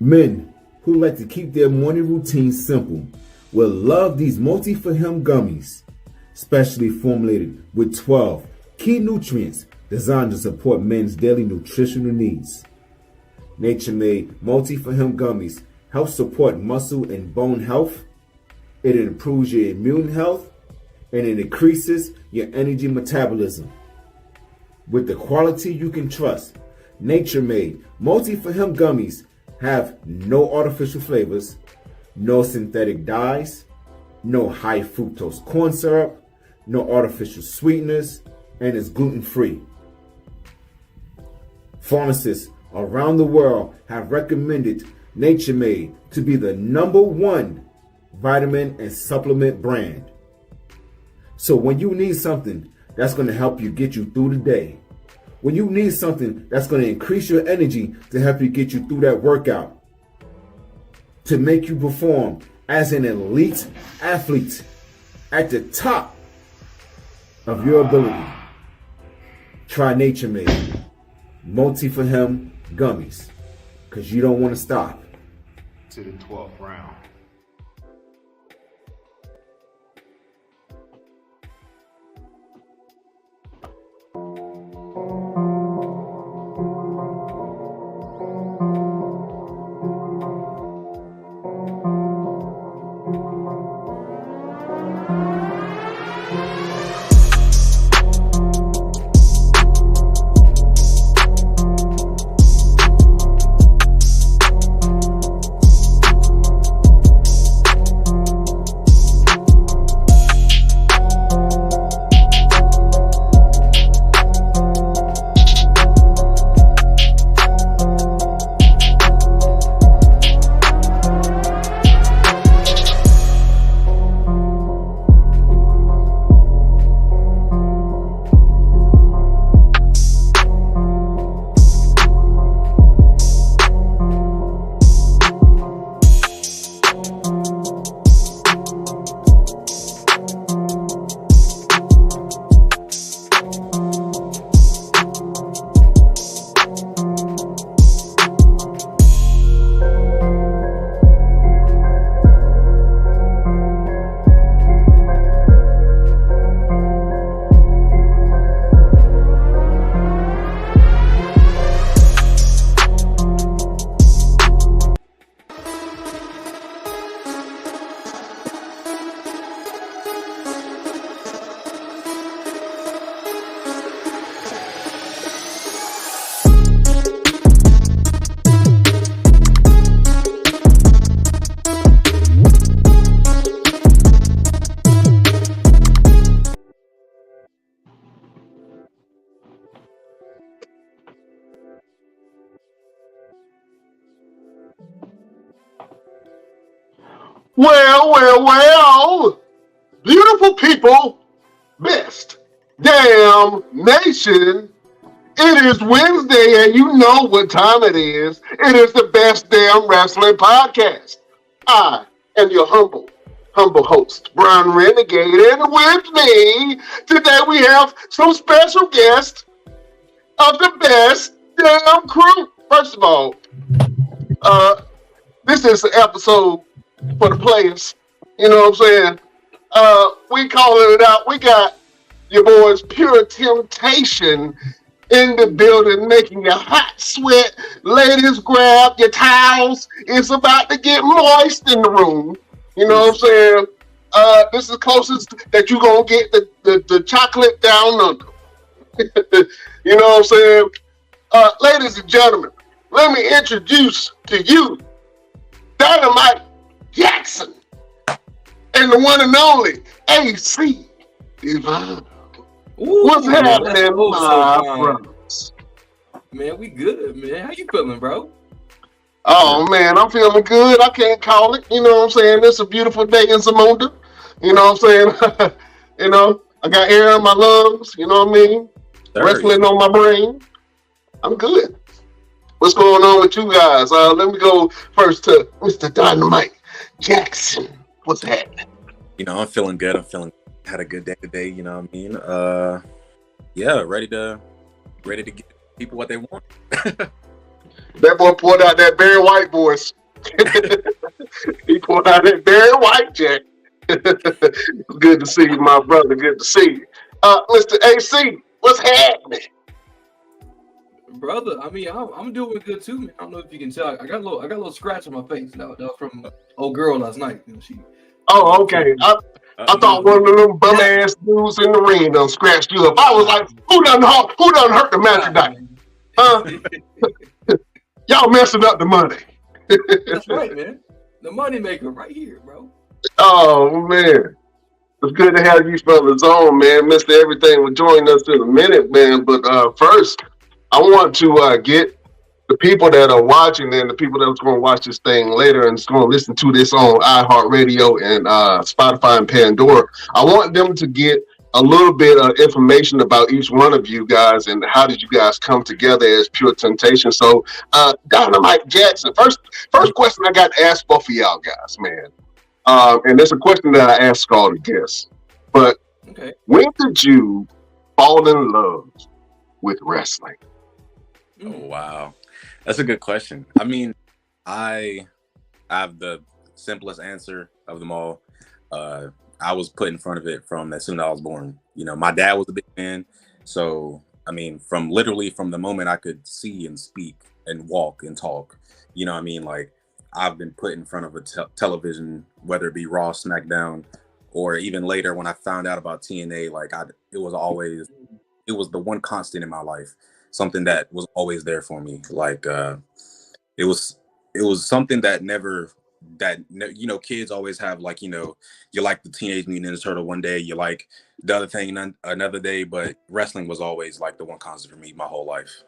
Men who like to keep their morning routine simple will love these Multi for Him gummies, specially formulated with 12 key nutrients designed to support men's daily nutritional needs. Nature Made Multi for Him gummies help support muscle and bone health. It improves your immune health and it increases your energy metabolism. With the quality you can trust, Nature Made Multi for Him gummies have no artificial flavors, no synthetic dyes, no high fructose corn syrup, no artificial sweeteners, and is gluten-free. Pharmacists around the world have recommended Nature Made to be the #1 vitamin and supplement brand. So when you need something that's going to help you get you through the day, when you need something that's going to increase your energy to help you get you through that workout, to make you perform as an elite athlete at the top of your ability, try Nature Made Multi for Him gummies, because you don't want to stop to the 12th round. Well, beautiful people, best damn nation. It is Wednesday and you know what time it is. It is the Best Damn Wrestling Podcast. I am your humble host, Brian Renegade, and with me today we have some special guests of the Best Damn Crew. First of all, this is an episode for the players. You know what I'm saying? We calling it out. We got your boys Pure Temptation in the building, making you hot sweat. Ladies, grab your towels. It's about to get moist in the room. You know what I'm saying? This is the closest that you're going to get the chocolate down under. You know what I'm saying? Ladies and gentlemen, let me introduce to you Dynamite Jackson and the one and only AC Divine. What's happening, my brothers? Man, we good, man. How you feeling, bro? Oh, man, I'm feeling good. I can't call it. You know what I'm saying? It's a beautiful day in Zamunda. You know what I'm saying? You know, I got air in my lungs. You know what I mean? Wrestling on my brain. I'm good. What's going on with you guys? Let me go first to Mr. Dynamite Jackson. What's happening? You know, I'm feeling good. Had a good day today. You know what I mean? Yeah, ready to give people what they want. That boy pulled out that Barry White voice. He pulled out that Barry White, Jack. Good to see you, my brother. Good to see you. Mr. AC, what's happening? Brother, I mean, I'm doing good too, man. I don't know if you can tell. I got a little scratch on my face now. That was from old girl last night. You know, she. Oh, okay. I thought one of them bum ass dudes in the ring done scratched you up. I was like, who done hurt the match tonight? Y'all messing up the money. That's right, man. The money maker right here, bro. Oh man. It's good to have you fellas on, man. Mr. Everything will join us in a minute, man. But first, I want to get the people that are watching and the people that's going to watch this thing later and is going to listen to this on iHeartRadio and Spotify and Pandora. I want them to get a little bit of information about each one of you guys and how did you guys come together as Pure Temptation. So, Dynamite Jackson, first question I got to ask both of y'all guys, man. And it's a question that I ask all the guests. But Okay. when did you fall in love with wrestling? Oh, wow. That's a good question. I mean, I have the simplest answer of them all. I was put in front of it from as soon as I was born. You know, my dad was a big fan. So, I mean, from the moment I could see and speak and walk and talk, you know what I mean? Like, I've been put in front of a television, whether it be Raw, SmackDown, or even later when I found out about TNA, like it was the one constant in my life, something that was always there for me. Like it was something that you know, kids always have, like, you know, you like the Teenage Mutant Ninja Turtle one day, you like the other thing another day, but wrestling was always like the one constant for me my whole life.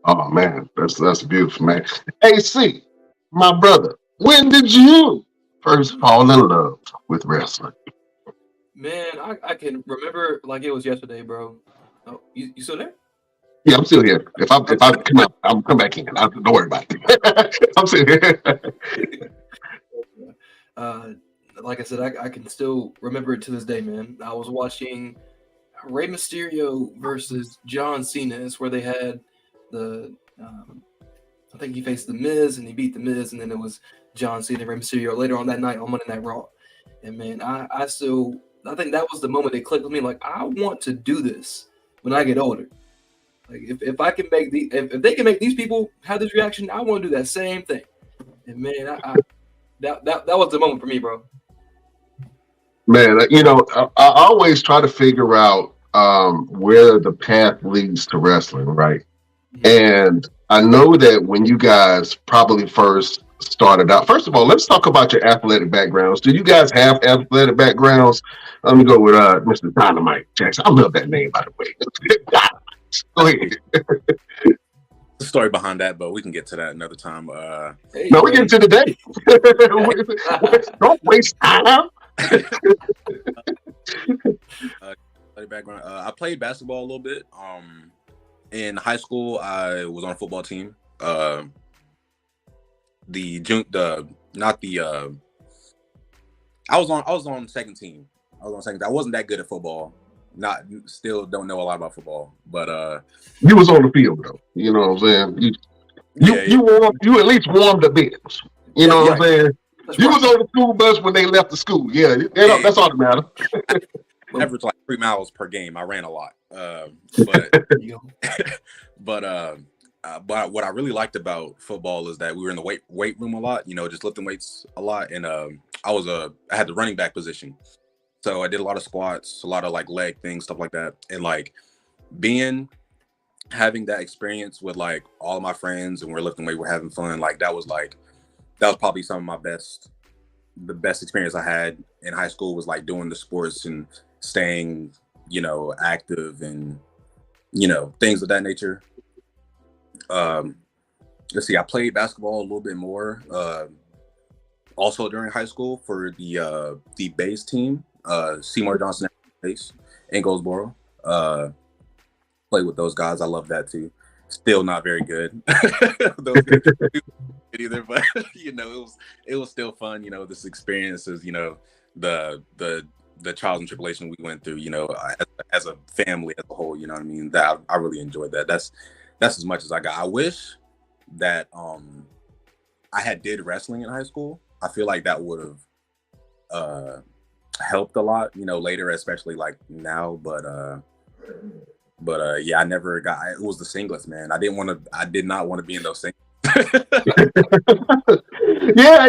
Oh man, that's beautiful, man. AC, my brother, when did you first fall in love with wrestling? Man, I can remember like it was yesterday, bro. Oh, you still there? Yeah, I'm still here. If I come out, I'll come back in. Don't worry about it. I'm still here. Like I said, I can still remember it to this day, man. I was watching Rey Mysterio versus John Cena. It's where they had the I think he faced the Miz and he beat the Miz, and then it was John Cena and Rey Mysterio later on that night on Monday Night Raw. And man, I think that was the moment it clicked with me. Like, I want to do this when I get older. Like, if I can make if they can make these people have this reaction, I want to do that same thing. And man, that was the moment for me, bro. Man, you know, I always try to figure out where the path leads to wrestling, right? And I know that when you guys probably first started out, first of all, let's talk about your athletic backgrounds. Do you guys have athletic backgrounds? Let me go with Mr. Dynamite Jackson. I love that name, by the way. Go ahead. The story behind that, but we can get to that another time. Hey, No, we get to the day. Don't waste time. Background. I played basketball a little bit. In high school, I was on a football team. I was on second team. I wasn't that good at football. Still don't know a lot about football, but you was on the field though. You know what I'm saying? You at least warmed the bench. You know what I'm saying? You was on the school bus when they left the school. Yeah, that's all that matters. Average like 3 miles per game. I ran a lot, but but what I really liked about football is that we were in the weight room a lot. You know, just lifting weights a lot, and I had the running back position. So I did a lot of squats, a lot of like leg things, stuff like that. And like having that experience with like all of my friends and we're lifting weight, we're having fun. Like that was probably some of the best experience I had in high school was like doing the sports and staying, you know, active and, you know, things of that nature. Let's see, I played basketball a little bit more. Also during high school for the base team. Seymour Johnson base in Goldsboro. Played with those guys. I love that too. Still not very good. Those guys either, but you know, it was still fun. You know, this experience is, you know, the trials and tribulation we went through. You know, as a family as a whole. You know what I mean? That I really enjoyed that. That's as much as I got. I wish that I had did wrestling in high school, I feel like that would have helped a lot, later, especially like now. But yeah, I never got. It was the singlets, man. I did not want to be in those singlets. Yeah,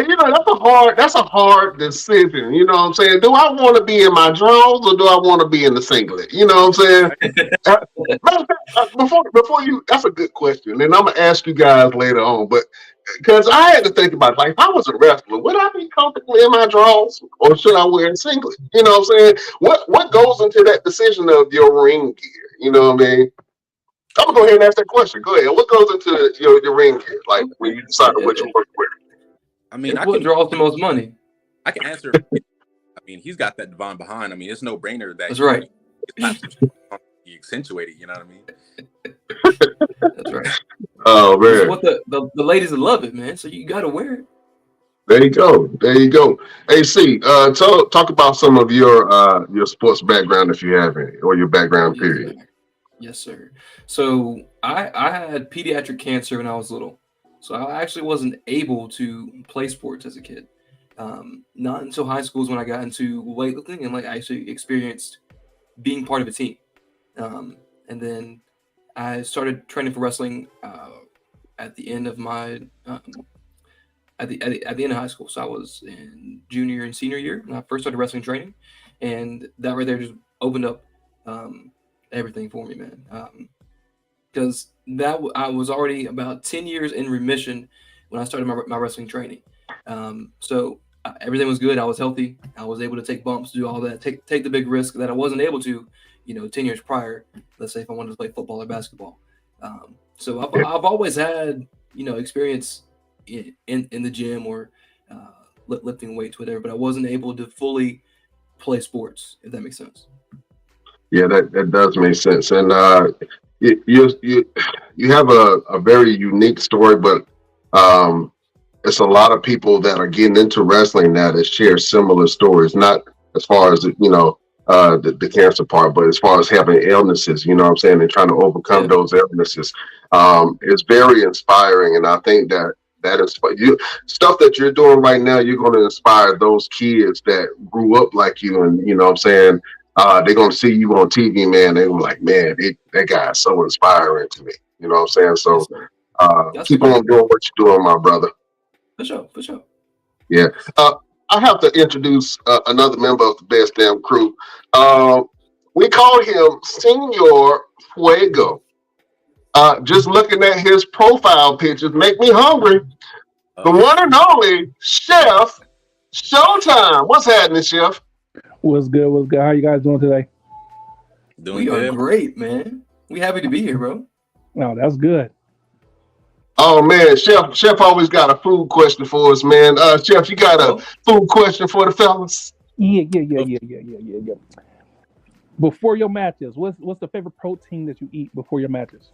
that's a hard decision. You know what I'm saying? Do I want to be in my drawers or do I want to be in the singlet? You know what I'm saying? Before you, that's a good question, and I'm gonna ask you guys later on. But because I had to think about it, like, if I was a wrestler, would I be comfortable in my drawers or should I wear a singlet? You know what I'm saying? What goes into that decision of your ring gear? You know what I mean? I'm gonna go ahead and ask that question. Go ahead. What goes into your ring gear? Like when you decide what you work with? I mean, It's what draws the most money. I can answer. I mean, he's got that Devon behind. I mean, it's no brainer that That's right. He accentuated. You know what I mean? That's right. Oh man, It's what the ladies love it, man. So you got to wear it. there you go. There you go. Hey, C, talk about some of your sports background if you have any, or your background Yes, period. sir. Yes, sir. So I had pediatric cancer when I was little. So I actually wasn't able to play sports as a kid. Not until high school is when I got into weightlifting and like I actually experienced being part of a team. And then I started training for wrestling at the end of my at the end of high school. So I was in junior and senior year when I first started wrestling training, and that right there just opened up everything for me, man. Because I was already about 10 years in remission when I started my wrestling training. So everything was good. I was healthy. I was able to take bumps, do all that, take the big risk that I wasn't able to, 10 years prior. Let's say if I wanted to play football or basketball. So I've always had, experience in the gym or lifting weights, whatever, but I wasn't able to fully play sports, if that makes sense. Yeah, that does make sense. And you have a very unique story, but it's a lot of people that are getting into wrestling now that share similar stories, not as far as the cancer part, but as far as having illnesses, you know what I'm saying, and trying to overcome those illnesses. It's very inspiring, and I think that is you stuff that you're doing right now. You're going to inspire those kids that grew up like you, and you know what I'm saying. They're going to see you on TV, man. They're gonna be like, man, that guy is so inspiring to me. You know what I'm saying? So keep on doing what you're doing, my brother. For sure. Yeah. I have to introduce another member of the Best Damn Crew. We call him Senor Fuego. Just looking at his profile pictures make me hungry. The one and only Chef Showtime. What's happening, Chef? What's good? How you guys doing today? We are great, man. We happy to be here, bro. Oh, that's good. Oh man, Chef always got a food question for us, man. Chef, you got a food question for the fellas? Yeah. Before your matches, what's the favorite protein that you eat before your matches?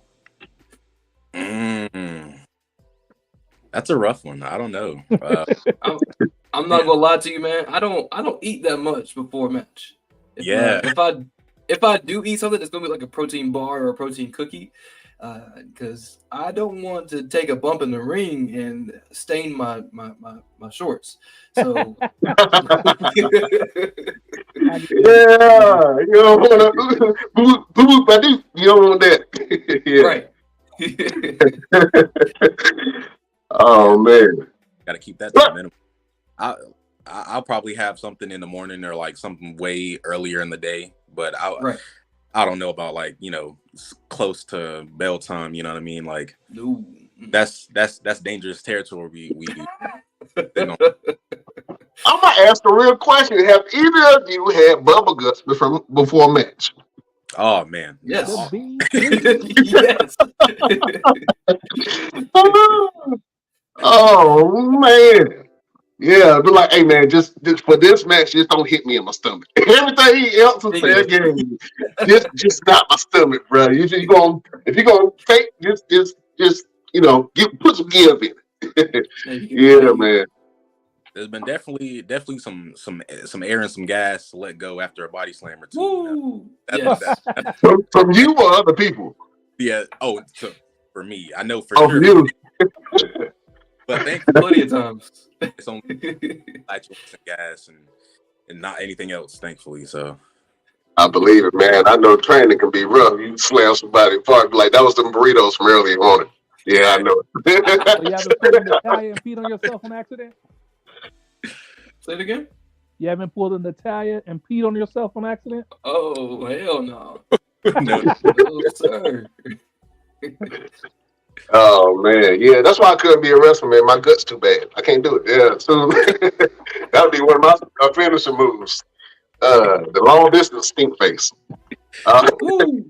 That's a rough one. I don't know. I'm not gonna lie to you, man. I don't eat that much before a match. If I do eat something, it's gonna be like a protein bar or a protein cookie, because I don't want to take a bump in the ring and stain my shorts. So yeah, you don't want to you don't want that. Right. Oh man, gotta keep that to the minimum. I'll probably have something in the morning or like something way earlier in the day, but I don't know about like close to bell time. You know what I mean? Like that's dangerous territory. We I'm gonna ask a real question. Have either of you had bubble guts before a match? Oh man, yes. Yes. Oh man, yeah. Be like, hey man, just for this match, just don't hit me in my stomach. Everything else is fair game. Just not my stomach, bro. If you're gonna fake, just put some give in it. Yeah, man. There's been definitely some air and some gas to let go after a body slam or two. Woo! From you or other people? Yeah. Oh, for me, I know for sure. For you. But thank Plenty of times. it's only nitrous and gas and not anything else, thankfully. So I believe it, man. I know training can be rough. You slam somebody apart, be like, that was the burritos from earlier on it. Yeah, I know. So you haven't pulled an Italian and peed on yourself on accident? Say it again. You haven't pulled an Italian and peed on yourself on accident? Oh, hell no. no, No, sir. Oh man, yeah, that's why I couldn't be a wrestler, man. My gut's too bad. I can't do it. Yeah, so that would be one of my finishing moves. The long distance stink face. Ooh.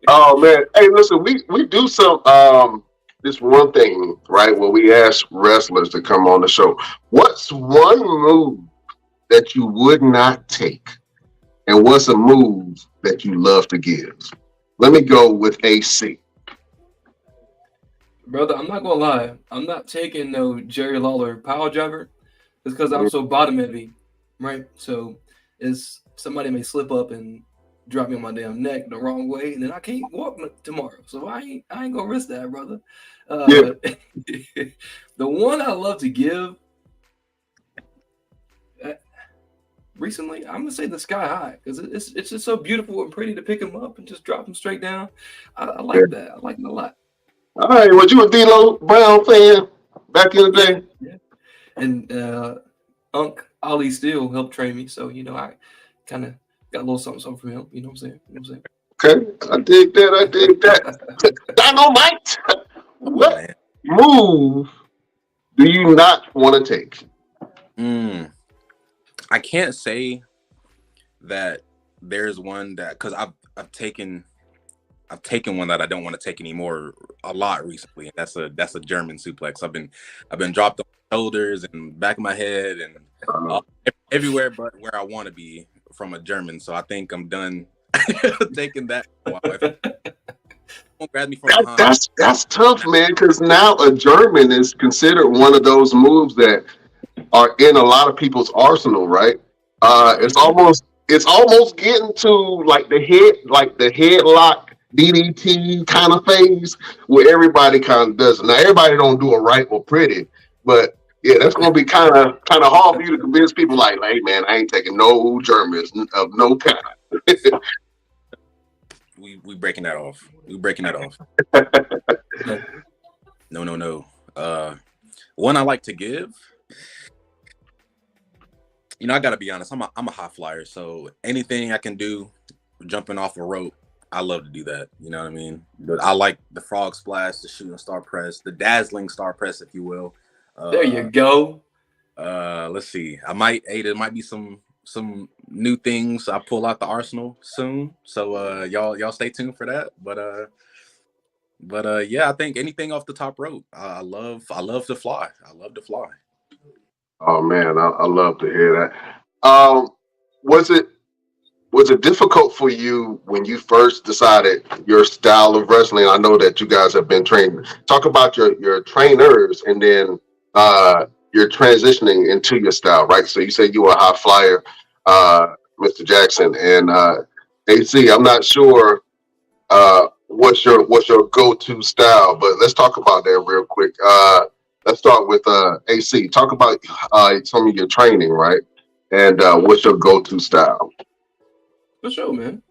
Oh man, hey, listen, we do some this one thing right where we ask wrestlers to come on the show. What's one move that you would not take, and what's a move that you love to give? Let me go with AC. Brother, I'm not gonna lie. I'm not taking no Jerry Lawler power driver. It's because I'm so bottom heavy, right? So it's somebody may slip up and drop me on my damn neck the wrong way, and then I can't walk tomorrow. So I ain't gonna risk that, brother. The one I love to give recently, I'm gonna say the Sky High because it's just so beautiful and pretty to pick him up and just drop him straight down. I like that. I like it a lot. All right, was you a D'Lo Brown fan back in the day? Yeah. And Unc Ali Steele helped train me, so I kind of got a little something from him. You know what I'm saying? Okay, I dig that. Dynamite. What man. move do you not want to take? I can't say that there's one that because I've taken one that I don't want to take anymore a lot recently, and that's a German suplex. I've been dropped on my shoulders and back of my head and everywhere but where I want to be from a German. So I think I'm done taking that. Don't grab me from behind. That's tough, man. Because now a German is considered one of those moves that are in a lot of people's arsenal, right? It's almost getting to like the headlock DDT kind of phase where everybody kind of does it. Now everybody don't do it right or pretty, but yeah, that's gonna be kind of hard for you to convince people like, hey man, I ain't taking no Germans of no kind. We breaking that off. No. One I like to give. I gotta be honest. I'm a high flyer, so anything I can do, jumping off a rope, I love to do that. You know what I mean? But I like the frog splash, the shooting star press, the dazzling star press, if you will. There you go. Let's see. There might be some new things I pull out the arsenal soon. So y'all stay tuned for that. But yeah, I think anything off the top rope. I love to fly. I love to fly. Oh man, I love to hear that. Was it difficult for you when you first decided your style of wrestling? I know that you guys have been trained. Talk about your trainers and then you're transitioning into your style, right? So you said you were a high flyer, Mr. Jackson, and AC. I'm not sure what's your go-to style, but let's talk about that real quick. Let's start with AC. Talk about some of your training, right? And what's your go-to style? For sure, man.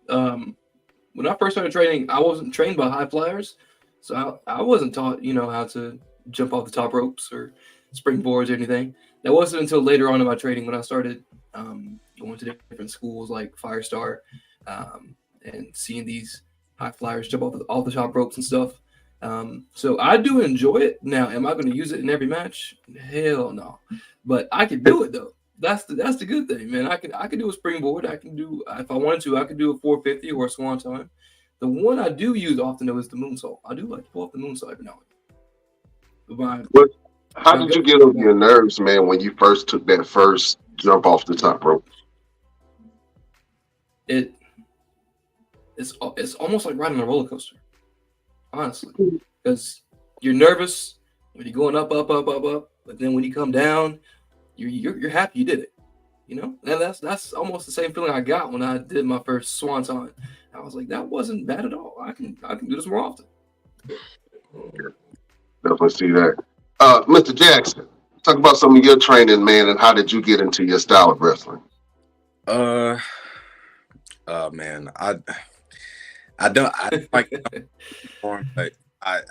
When I first started training, I wasn't trained by high flyers, so I wasn't taught, how to jump off the top ropes or springboards or anything. That wasn't until later on in my training when I started going to different schools like Firestar and seeing these high flyers jump off the top ropes and stuff. So I do enjoy it. Now, am I going to use it in every match? Hell no. But I can do it though. That's the good thing, man. I can do a springboard. I can do, if I wanted to, I could do a 450 or a swanton. The one I do use often though is the moonsault. I do like to pull off the moonsault every now and then. How did you get over your nerves, man, when you first took that first jump off the top rope? It's almost like riding a roller coaster, honestly, because you're nervous when you're going up, but then when you come down, you're happy you did it, and that's almost the same feeling I got when I did my first swanton. I was like, that wasn't bad at all. I can do this more often. Definitely see that. Mr. Jackson, talk about some of your training, man, and how did you get into your style of wrestling? Man, I don't like porn, but I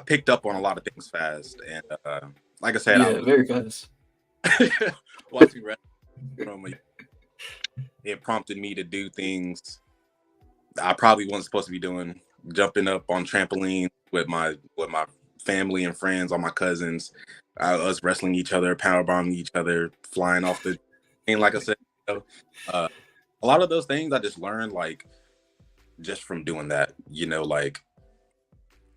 picked up on a lot of things fast, and like I said, Yeah, very fast. watching wrestling, it prompted me to do things I probably wasn't supposed to be doing. Jumping up on trampoline with my family and friends, all my cousins, us wrestling each other, power bombing each other, flying off the thing. Like I said, a lot of those things I just learned like just from doing that. Like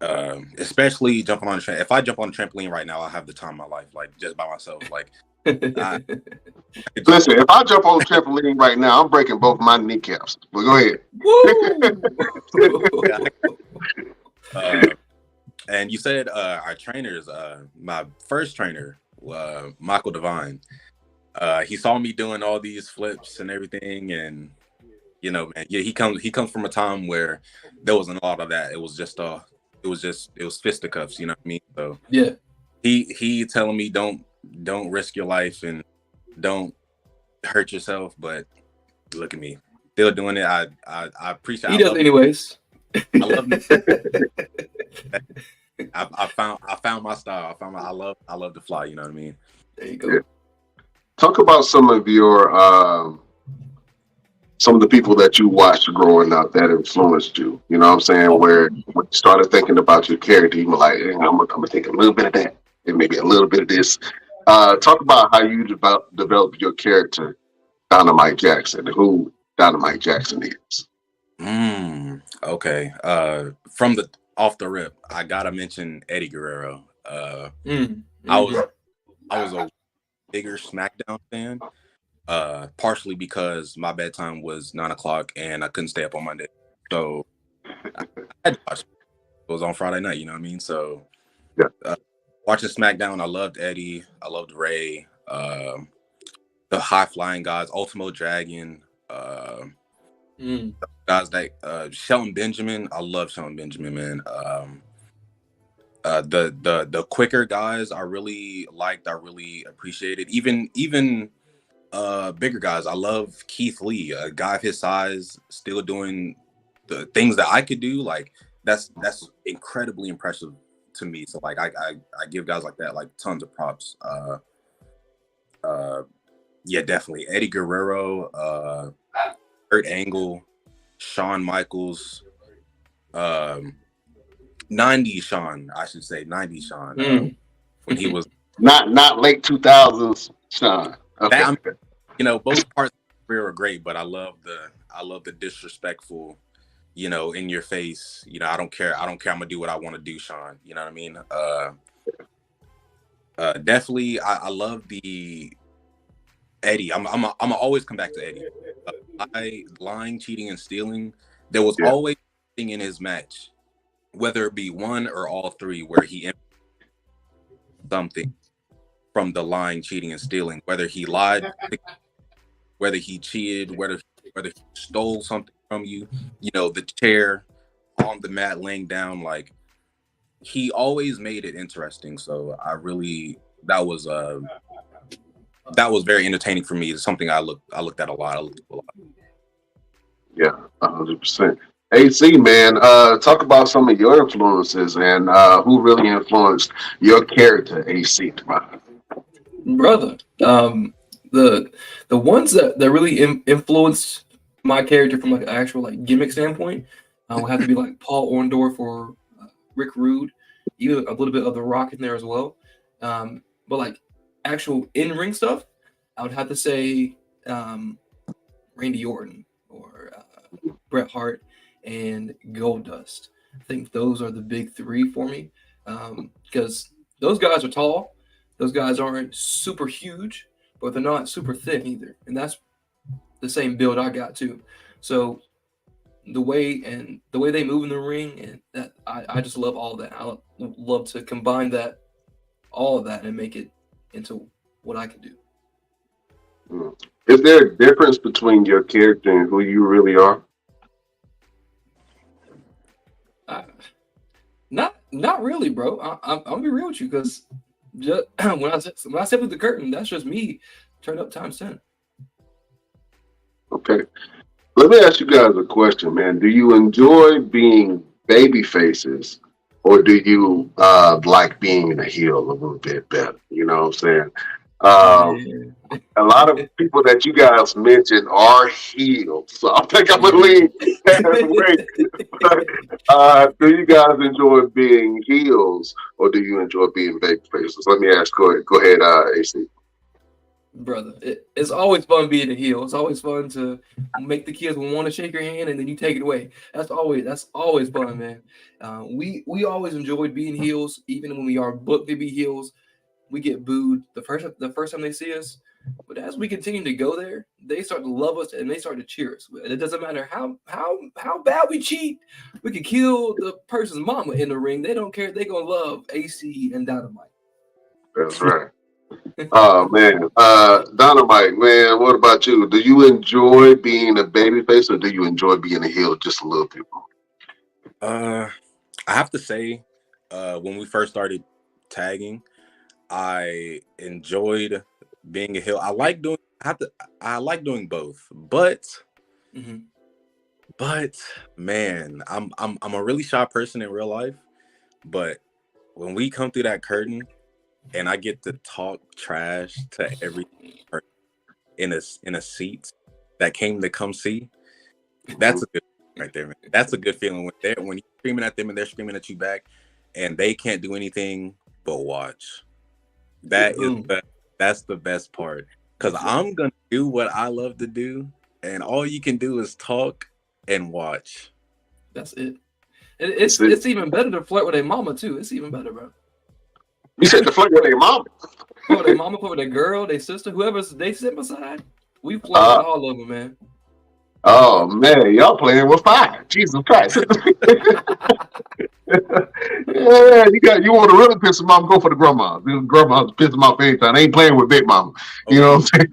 especially jumping on a trampoline. If I jump on a trampoline right now, I'll have the time of my life, like just by myself. Like, listen, if I jump on the trampoline right now, I'm breaking both my kneecaps. But go ahead. And you said our trainers. My first trainer, Michael Devine. He saw me doing all these flips and everything, and man, yeah, he comes from a time where there wasn't a lot of that. It was fisticuffs. You know what I mean? So yeah, he telling me don't risk your life and don't hurt yourself. But look at me, still doing it. I appreciate. He does anyways. I love it. I found my style. I love to fly. You know what I mean? There you go. Talk about some of your some of the people that you watched growing up that influenced you. You know what I'm saying? Where when you started thinking about your character, you were like, hey, I'm gonna take a little bit of that and maybe a little bit of this. Talk about how you developed your character, Dynamite Jackson, and who Dynamite Jackson is. Okay. From the off the rip, I gotta mention Eddie Guerrero. I was a bigger SmackDown fan, partially because my bedtime was 9:00 and I couldn't stay up on Monday, so I had to watch it. It was on Friday night. You know what I mean? So yeah. Watching SmackDown, I loved Eddie. I loved Ray. The high flying guys, Ultimo Dragon. Guys like Shelton Benjamin. I love Shelton Benjamin, man. The quicker guys I really liked, I really appreciated. Even bigger guys. I love Keith Lee, a guy of his size, still doing the things that I could do. Like that's incredibly impressive to me. So like I give guys like that like tons of props. Yeah, definitely Eddie Guerrero, Kurt Angle, Shawn Michaels, 90s Shawn, I should say 90s Shawn, when he was not late 2000s Shawn. Okay. Both parts of the career are great, but I love the disrespectful, in your face. I don't care. I'm gonna do what I want to do, Shawn. You know what I mean? Definitely, I love the Eddie. I'm always come back to Eddie. Lying, cheating, and stealing. There was always something in his match, whether it be one or all three, where he something from the lying, cheating, and stealing. Whether he lied, whether he cheated, whether he stole something from you. The chair on the mat, laying down. Like he always made it interesting. So that was very entertaining for me. It's something I looked at a lot. Yeah, 100%. AC, man, talk about some of your influences and who really influenced your character, AC. Brother, the ones that really influenced my character from like an actual like gimmick standpoint would have to be like Paul Orndorff or Rick Rude, even a little bit of The Rock in there as well. But like actual in-ring stuff, I would have to say Randy Orton or Bret Hart and Goldust. I think those are the big three for me because those guys are tall. Those guys aren't super huge, but they're not super thin either. And that's the same build I got too. So the way they move in the ring, and that I just love all that. I love to combine all of that and make it into what I can do. Is there a difference between your character and who you really are? Not really, bro. I'm gonna be real with you because just when I step through the curtain, that's just me turned up times 10. Okay. Let me ask you guys a question, man. Do you enjoy being baby faces, or do you like being in a heel a little bit better? You know what I'm saying? Um, Man. a lot of people that you guys mentioned are heels, so I think I'm gonna Yeah. lean that way. Do you guys enjoy being heels, or do you enjoy being baby faces? Let me ask. Go ahead, AC. Brother, it's always fun being a heel. It's always fun to make the kids want to shake your hand and then you take it away. That's always fun, man. We always enjoyed being heels, even when we are booked to be heels. We get booed the first time they see us, but as we continue to go there, they start to love us and they start to cheer us. And it doesn't matter how bad we cheat. We can kill the person's mama in the ring. They don't care. They gonna love AC and Dynamite. That's right. Oh man, Dynamite, man. What about you? Do you enjoy being a baby face, or do you enjoy being a heel just a little bit more? I have to say, when we first started tagging, I enjoyed being a heel. I like doing both, hmm but man, I'm a really shy person in real life. But when we come through that curtain and I get to talk trash to every person in a seat that came to come see, that's a good feeling right there, man. That's a good feeling when you're screaming at them and they're screaming at you back, and they can't do anything but watch. That is Boom. that's the best part, because I'm gonna do what I love to do, and all you can do is talk and watch. That's it. It's That's it. it's even better to flirt with a mama too. It's even better, bro. You said the flirt with your mom. Flirt with their mama, flirt with their girl, their sister, whoever they sit beside. We flirt with Uh, all of them, man. oh man, y'all playing with fire. Jesus Christ. Yeah, you want to really piss them off, go for the grandma. The grandma's piss them off anytime. They ain't playing with Big Mama. You know what I'm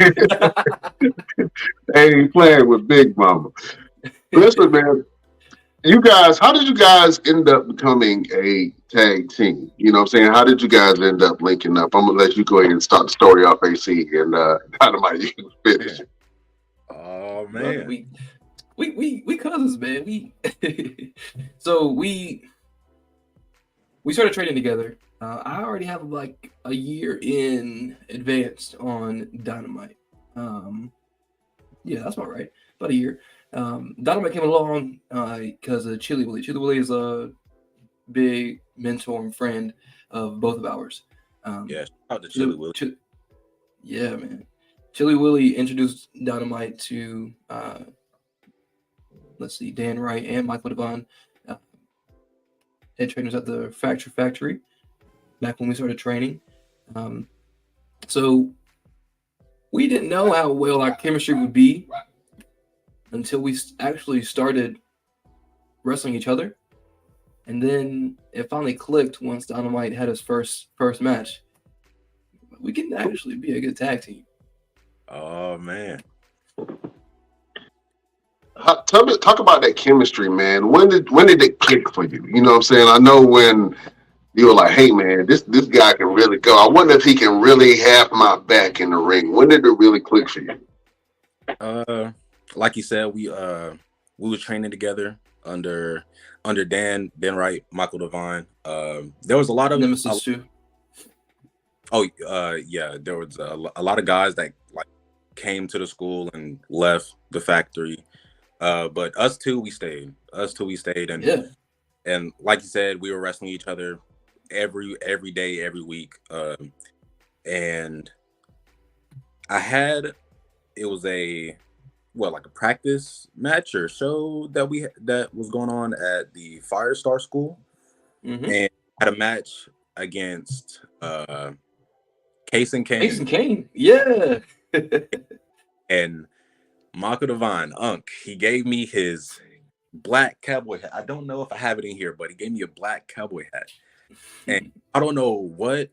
saying? They ain't playing with Big Mama. Listen, man, you guys, how did you guys end up becoming a tag team? You know what I'm saying? How did you guys end up linking up? I'm gonna let you go ahead and start the story off, AC, and Dynamite, you can finish it. Oh Brother, man. we cousins, man. So we started training together. I already have like a year in advance on Dynamite. Yeah, that's about right. About a year. Dynamite came along because of Chili Willy. Chili Willy is a big mentor and friend of both of ours. Yeah, shout out to Chili Willy. Yeah, man. Chili Willy introduced Dynamite to Dan Wright and Michael Devon, head trainers at the Fracture Factory, back when we started training. So we didn't know how well our chemistry would be until we actually started wrestling each other. And then it finally clicked once Dynamite had his first match. We can actually be a good tag team. Oh man. Talk about that chemistry, man. When did it click for you? You know what I'm saying? I know when you were like, "Hey, man, this guy can really go. I wonder if he can really have my back in the ring." When did it really click for you? Like you said, we were training together under Dan Wright, Michael Devine. There was a lot of Nemesis too. Yeah, there was a lot of guys that like came to the school and left the factory. But us two, we stayed, and Yeah. and like you said, we were wrestling each other every day, every week. And it was like a practice match or show that was going on at the Firestar School, and had a match against Case and Kane. Case and Kane, yeah. And Michael Devine, he gave me his black cowboy hat. I don't know if I have it in here, but he gave me a black cowboy hat. And I don't know what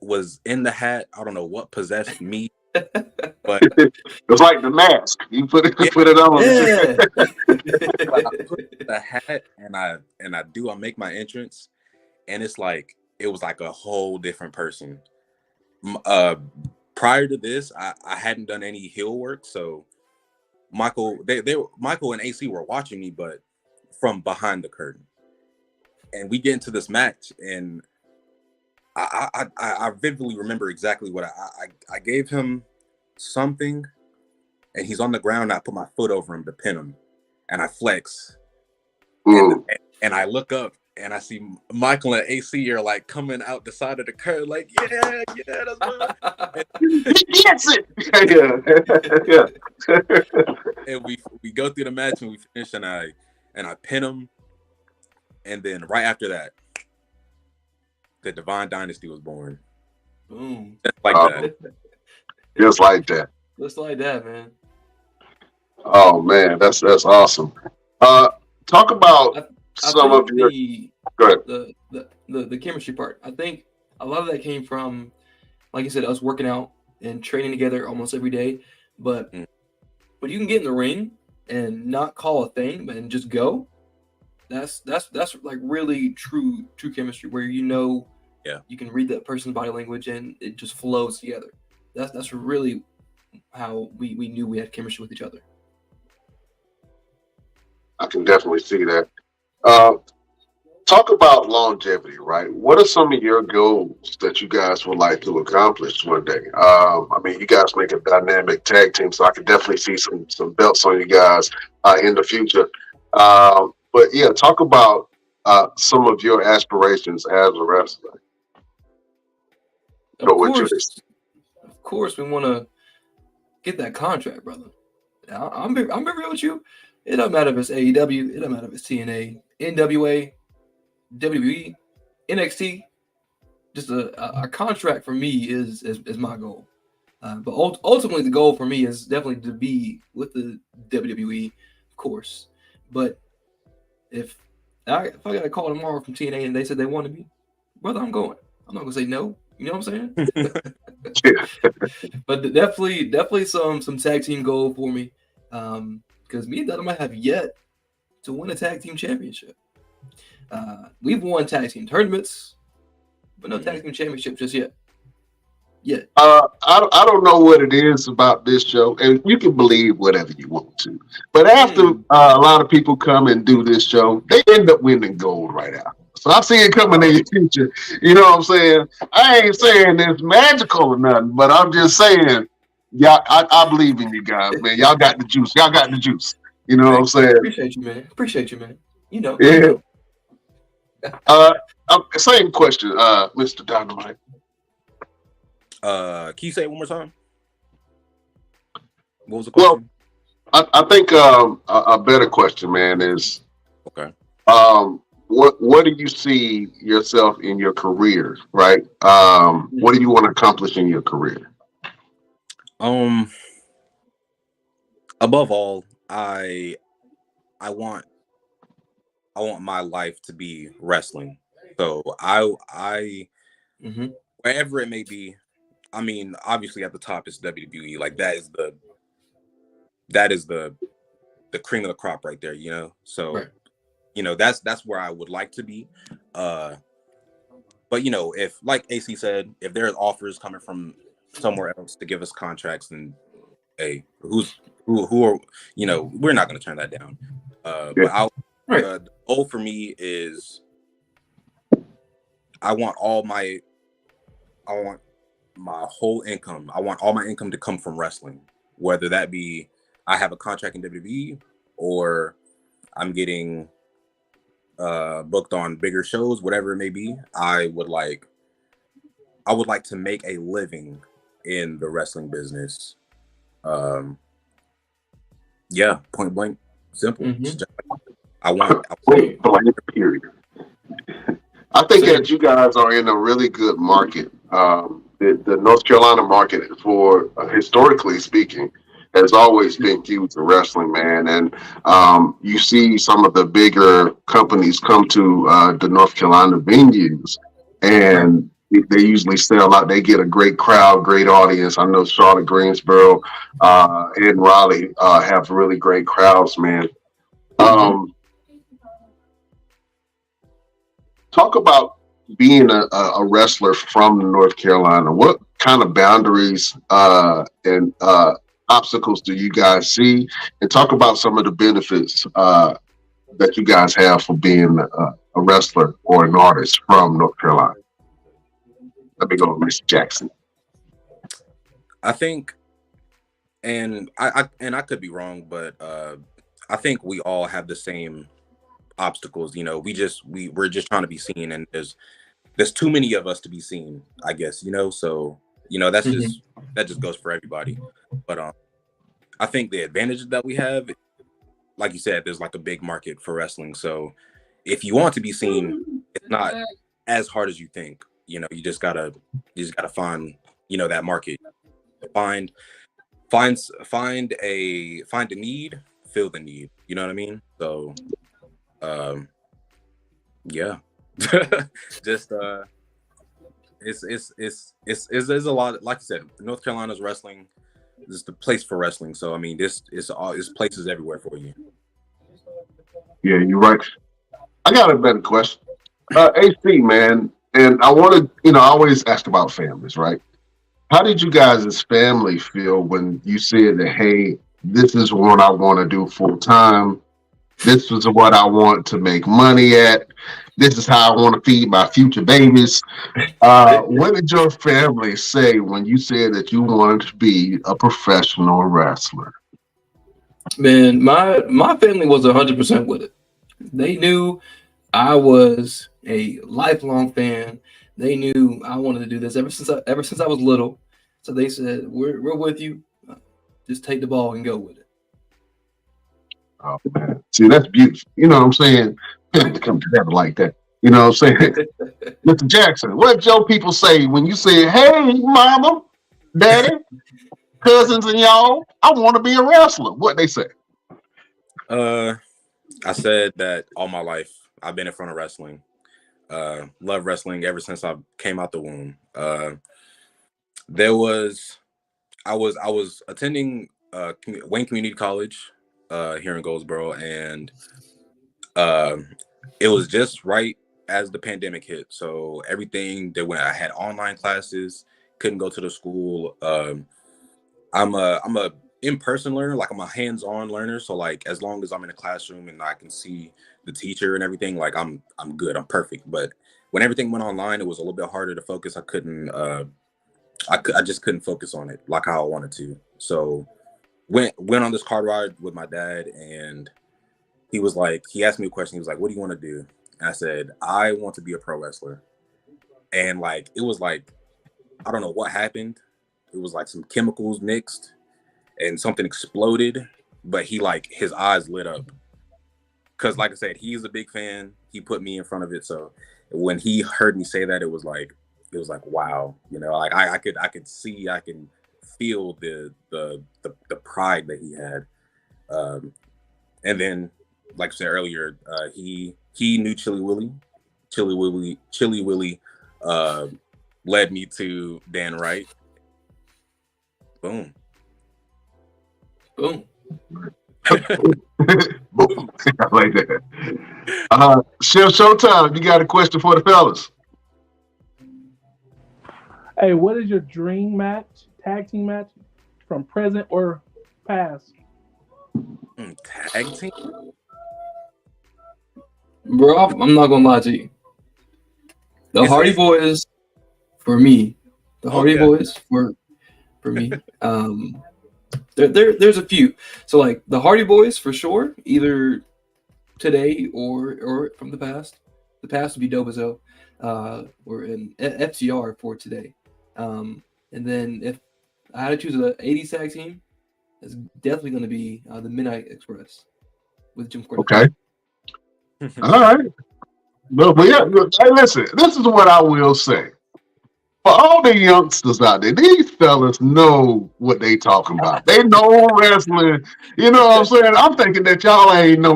was in the hat. I don't know what possessed me. But it's like the mask. You put it on. Yeah. I put the hat and I make my entrance. and it's like it was like a whole different person. Prior to this, I hadn't done any heel work, so Michael and AC were watching me, but from behind the curtain. And we get into this match, and I vividly remember exactly what I gave him something, and he's on the ground. I put my foot over him to pin him, and I flex, and I look up, and I see Michael and AC are like coming out the side of the curtain, like, yeah, that's good. He gets it. Yeah. And we go through the match, and we finish, and I pin him, and then right after that, the Divine Dynasty was born. Boom. Just like that. Just like that. Just like that, man. Oh man, that's awesome. Talk about some of your. Go ahead. The chemistry part. I think a lot of that came from, like you said, us working out and training together almost every day. But when you can get in the ring and not call a thing and just go, that's like really true chemistry, where you can read that person's body language and it just flows together. That's really how we knew we had chemistry with each other. I can definitely see that. Talk about longevity, right? What are some of your goals that you guys would like to accomplish one day? I mean, you guys make a dynamic tag team, so I can definitely see some belts on you guys in the future. But yeah, talk about some of your aspirations as a wrestler. Of course, we want to get that contract, brother. I'm be real with you. It doesn't matter if it's AEW. It doesn't matter if it's TNA, NWA, WWE, NXT. Just a contract for me is my goal. But ultimately, the goal for me is definitely to be with the WWE, of course. But if I got a call tomorrow from TNA and they said they wanted me, brother, I'm going. I'm not gonna say no. You know what I'm saying? But definitely some tag team goal for me. Because me and Dada might have yet to win a tag team championship. We've won tag team tournaments, but no tag team championship just yet. Yeah. I don't know what it is about this show, and you can believe whatever you want to. But after a lot of people come and do this show, they end up winning gold right out. So I see it coming in your future. You know what I'm saying? I ain't saying it's magical or nothing, but I'm just saying, y'all, I believe in you guys, man. Y'all got the juice. Y'all got the juice. You know what I'm saying? Appreciate you, man. You know. Yeah. Same question, Mr. Dynamite. Can you say it one more time? What was the question? Well, I think a better question, man, is okay. What do you see yourself in your career, right? What do you want to accomplish in your career? Above all, I want my life to be wrestling. So I wherever it may be. I mean, obviously at the top is WWE. Like that is the cream of the crop right there, you know. So right. You know, that's where I would like to be. But you know, if like AC said, if there's offers coming from somewhere else to give us contracts, then hey, who are, you know, we're not going to turn that down. But the goal for me is I want my whole income. I want all my income to come from wrestling, whether that be I have a contract in WWE or I'm getting booked on bigger shows, whatever it may be. I would like to make a living in the wrestling business. Yeah, point blank, simple. I want point blank, period. I think that you guys are in a really good market. The North Carolina market, for historically speaking, has always been huge in wrestling, man. And you see some of the bigger companies come to the North Carolina venues, and they usually sell out. They get a great crowd, great audience. I know Charlotte, Greensboro, and Raleigh have really great crowds, man. Talk about being a wrestler from North Carolina, what kind of boundaries and obstacles do you guys see? And talk about some of the benefits that you guys have for being a wrestler or an artist from North Carolina. Let me go with Mr. Jackson. I think, and I could be wrong, but I think we all have the same obstacles. You know, we're just trying to be seen, and there's too many of us to be seen, I guess. You know, so you know that just goes for everybody. But I think the advantages that we have, like you said, there's like a big market for wrestling. So if you want to be seen, it's not as hard as you think. You know, you just gotta find, you know, that market. Find a need, fill the need. You know what I mean? So yeah. Just it's a lot. Like I said, North Carolina's wrestling is the place for wrestling. So I mean, this is places everywhere for you. Yeah, you're right. I got a better question. AC, man, and I want to, you know, I always ask about families, right? How did you guys as family feel when you said that, hey, this is what I want to do full time? This is what I want to make money at. This is how I want to feed my future babies. What did your family say when you said that you wanted to be a professional wrestler? Man, my family was 100% with it. They knew I was a lifelong fan. They knew I wanted to do this ever since I was little. So they said, "We're with you. Just take the ball and go with it." Oh man, see, that's beautiful. You know what I'm saying? Family come together like that. You know what I'm saying? Mr. Jackson, what did your people say when you said, "Hey, mama, daddy, cousins, and y'all, I want to be a wrestler"? What they say? I said that all my life I've been in front of wrestling. Love wrestling ever since I came out the womb. I was attending Wayne Community College here in Goldsboro, and it was just right as the pandemic hit. So everything that when I had online classes, couldn't go to the school. I'm a in-person learner, like I'm a hands-on learner. So like as long as I'm in a classroom and I can see the teacher and everything, like I'm good, I'm perfect. But when everything went online, it was a little bit harder to focus. I just couldn't focus on it like how I wanted to. So went on this car ride with my dad, and he asked me a question. He was like, "What do you want to do?" And I said, "I want to be a pro wrestler." And like it was like, I don't know what happened. It was like some chemicals mixed and something exploded, but his eyes lit up. Cause like I said, he's a big fan. He put me in front of it. So when he heard me say that, it was like, wow, you know, like I could see, I can feel the pride that he had. And then, like I said earlier, he knew Chilly Willy. Chilly Willy led me to Dan Wright. Boom. Boom. I like that. Chef Showtime, you got a question for the fellas? Hey, what is your dream match, tag team match, from present or past? Tag team? Bro, I'm not gonna lie to you. The Hardy Boys, for me. The Hardy Boys for me. There's a few. So like the Hardy Boys for sure, either today or from the past. The past would be dope as hell. Or an FTR for today. And then if I had to choose an 80s tag team, it's definitely going to be the Midnight Express with Jim Cornette. Okay. All right. But yeah, hey, listen, this is what I will say. For all the youngsters out there, these fellas know what they talking about. They know wrestling. You know what I'm saying? I'm thinking that y'all ain't know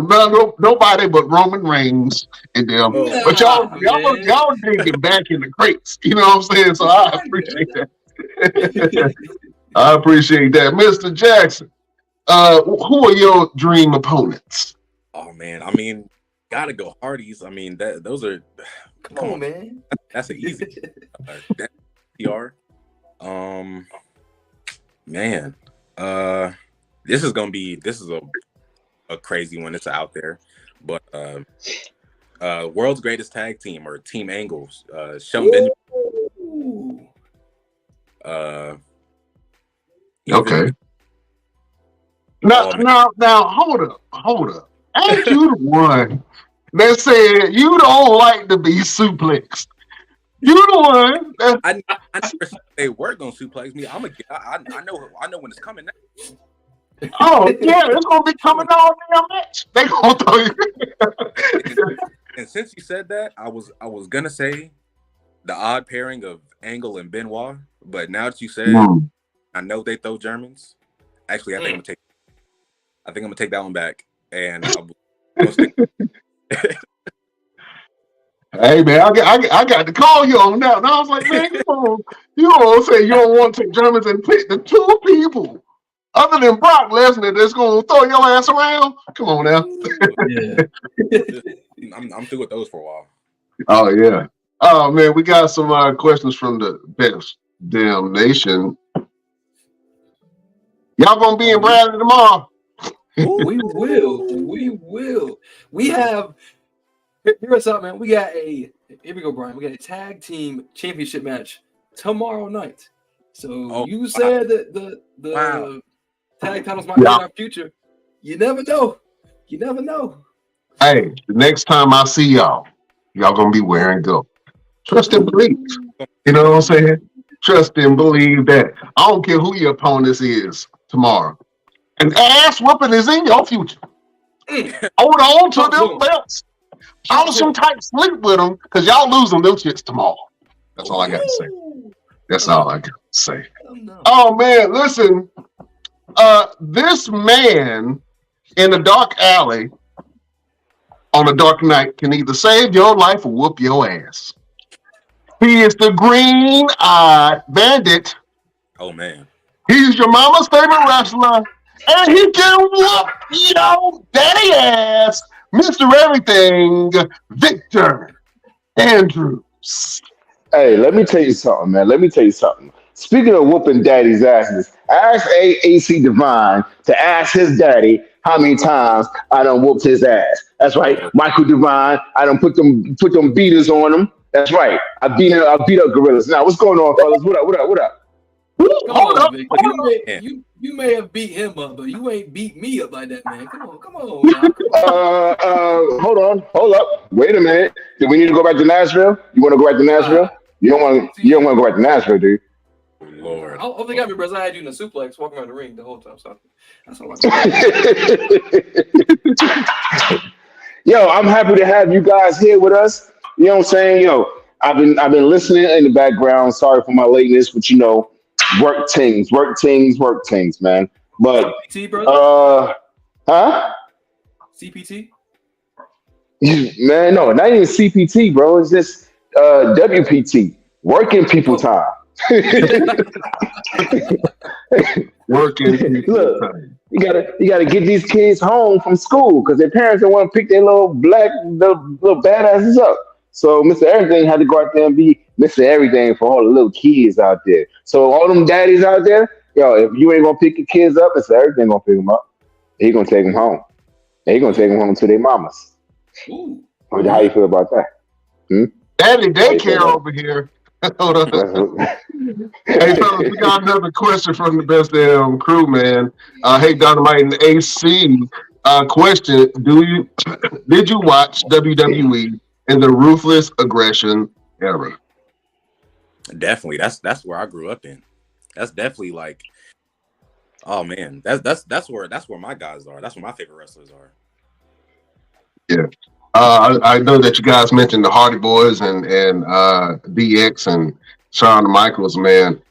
nobody but Roman Reigns and them. But y'all digging back in the crates. You know what I'm saying? So I appreciate that. I appreciate that. Mr. Jackson, who are your dream opponents? Oh man, I mean, gotta go Hardys. I mean, those are Come on, man. That's an easy PR. Man, this is a crazy one. It's out there, but world's greatest tag team or Team Angles. Shelton Benjamin. Okay. Oh, Now, hold up. Ain't you the one that said you don't like to be suplexed? You the one that I never said they were gonna suplex me. I know when it's coming. it's gonna be coming all damn match. They gonna throw you. And since you said that, I was gonna say the odd pairing of Angle and Benoit, but now that you said, I know they throw Germans. Actually, I think I'm gonna take that one back, and I'll stick. Hey man, I got to call you on that. And I was like, man, you don't say you don't want to take Germans and pick the two people other than Brock Lesnar that's gonna throw your ass around. Come on now. Yeah. I'm through with those for a while. Oh yeah. Oh man, we got some questions from the best damn nation. Y'all gonna be in Bradley tomorrow? We will. We have. Hear us out, man. We got here we go, Brian. We got a tag team championship match tomorrow night. So you said that the tag titles might be in our future. You never know. Hey, the next time I see y'all gonna be wearing gold. Trust and believe. You know what I'm saying? Trust and believe that. I don't care who your opponent is tomorrow. An ass whooping is in your future. Hold on to them belts. Polish them tight, sleep with them, because y'all losing them shits tomorrow. That's all I got to say. That's all I got to say. Oh, man, listen. This man in a dark alley on a dark night can either save your life or whoop your ass. He is the green-eyed bandit. Oh, man. He's your mama's favorite wrestler, and he can whoop your daddy ass. Mr. Everything, Victor Andrews. Hey, let me tell you something, man. Speaking of whooping daddy's asses, ask AC Divine to ask his daddy how many times I done whooped his ass. That's right. Michael Divine, I done put them beaters on him. That's right. I beat up gorillas. Now, what's going on, fellas? What up? Hold up. You may have beat him up, but you ain't beat me up like that, man. Come on. Now. Hold up. Wait a minute. Do we need to go back to Nashville? You want to go back to Nashville? You don't want to go back to Nashville, dude. Lord. I don't think I remember. I had you in a suplex walking around the ring the whole time. So that's all Yo, I'm happy to have you guys here with us. You know what I'm saying? Yo, I've been listening in the background. Sorry for my lateness, but work things, man. But CPT, brother? CPT? Man, no, not even CPT, bro. It's just WPT, working people time. Working people Look, time. you gotta get these kids home from school because their parents don't want to pick their little badasses up. So Mr. Everything had to go out there and be Mr. Everything for all the little kids out there. So all them daddies out there, yo, if you ain't gonna pick your kids up, Mr. Everything gonna pick them up. He gonna take them home. And he gonna take them home to their mamas. Ooh. How you feel about that? Daddy daycare over here. Hold on. Hey, fellas, we got another question from the best damn crew, man. Hey, Dynamite and AC. Question: did you watch WWE in the Ruthless Aggression era? Definitely. That's where I grew up in. That's definitely like, oh man, that's where my guys are. That's where my favorite wrestlers are. Yeah. I know that you guys mentioned the Hardy Boys and DX and Shawn Michaels, man.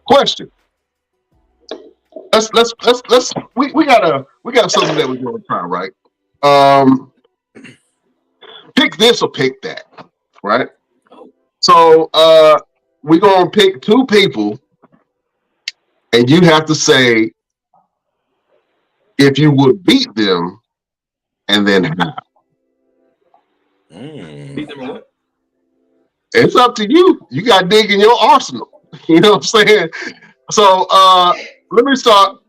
Question. We got something that we're going to try, right? Pick this or pick that, right? So we're gonna pick two people, and you have to say if you would beat them, and then how. He's number what? It's up to you. You got to dig in your arsenal. You know what I'm saying? So let me start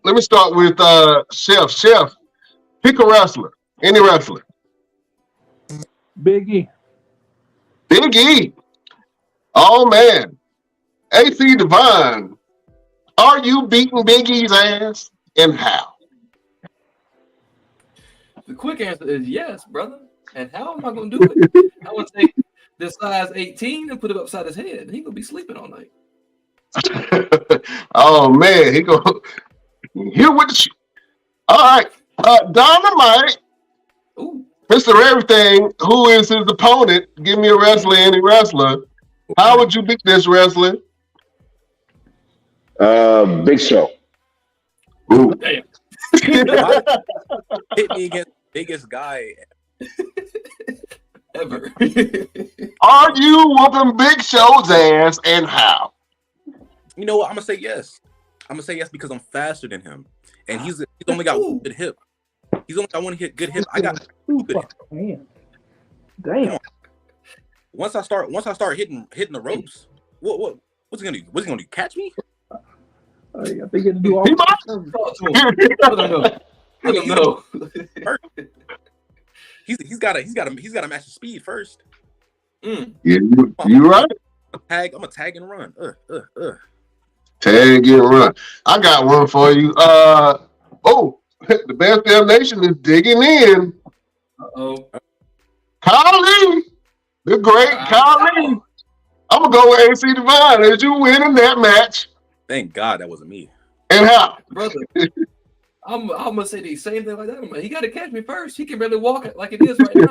with Chef. Chef, pick a wrestler. Any wrestler. Big E. Big E. Oh man. AC Divine. Are you beating Big E's ass? And how? The quick answer is yes, brother. And how am I going to do it? I would take the size 18 and put it upside his head. He gonna be sleeping all night. Oh man, he go here with the all right. Dynamite, Ooh, Mr. Everything, who is his opponent? Give me a wrestler, any wrestler. How would you beat this wrestler? Big Show. Ooh. damn. Hit me against the biggest guy. Ever. Are you whooping Big Show's ass and how? You know what? I'm gonna say yes. I'm gonna say yes because I'm faster than him, and he's only got one good hip. He's only got one good hip. I got two good hips. Man. Damn. Once I start hitting the ropes, what's he gonna do? What's he gonna do? Catch me? I think you had to do all He might. Talk to him. I don't know. I don't know. He's got to match the speed first. Yeah, you right. I'm gonna tag and run. Tag and run. I got one for you. The Best Damn Nation is digging in. Uh-oh. Kylie, the great Kylie. I'm gonna go with AC Divine as you winning that match. Thank God that wasn't me. And how? Brother, I'm gonna say the same thing like that. He got to catch me first. He can barely walk it like it is right now.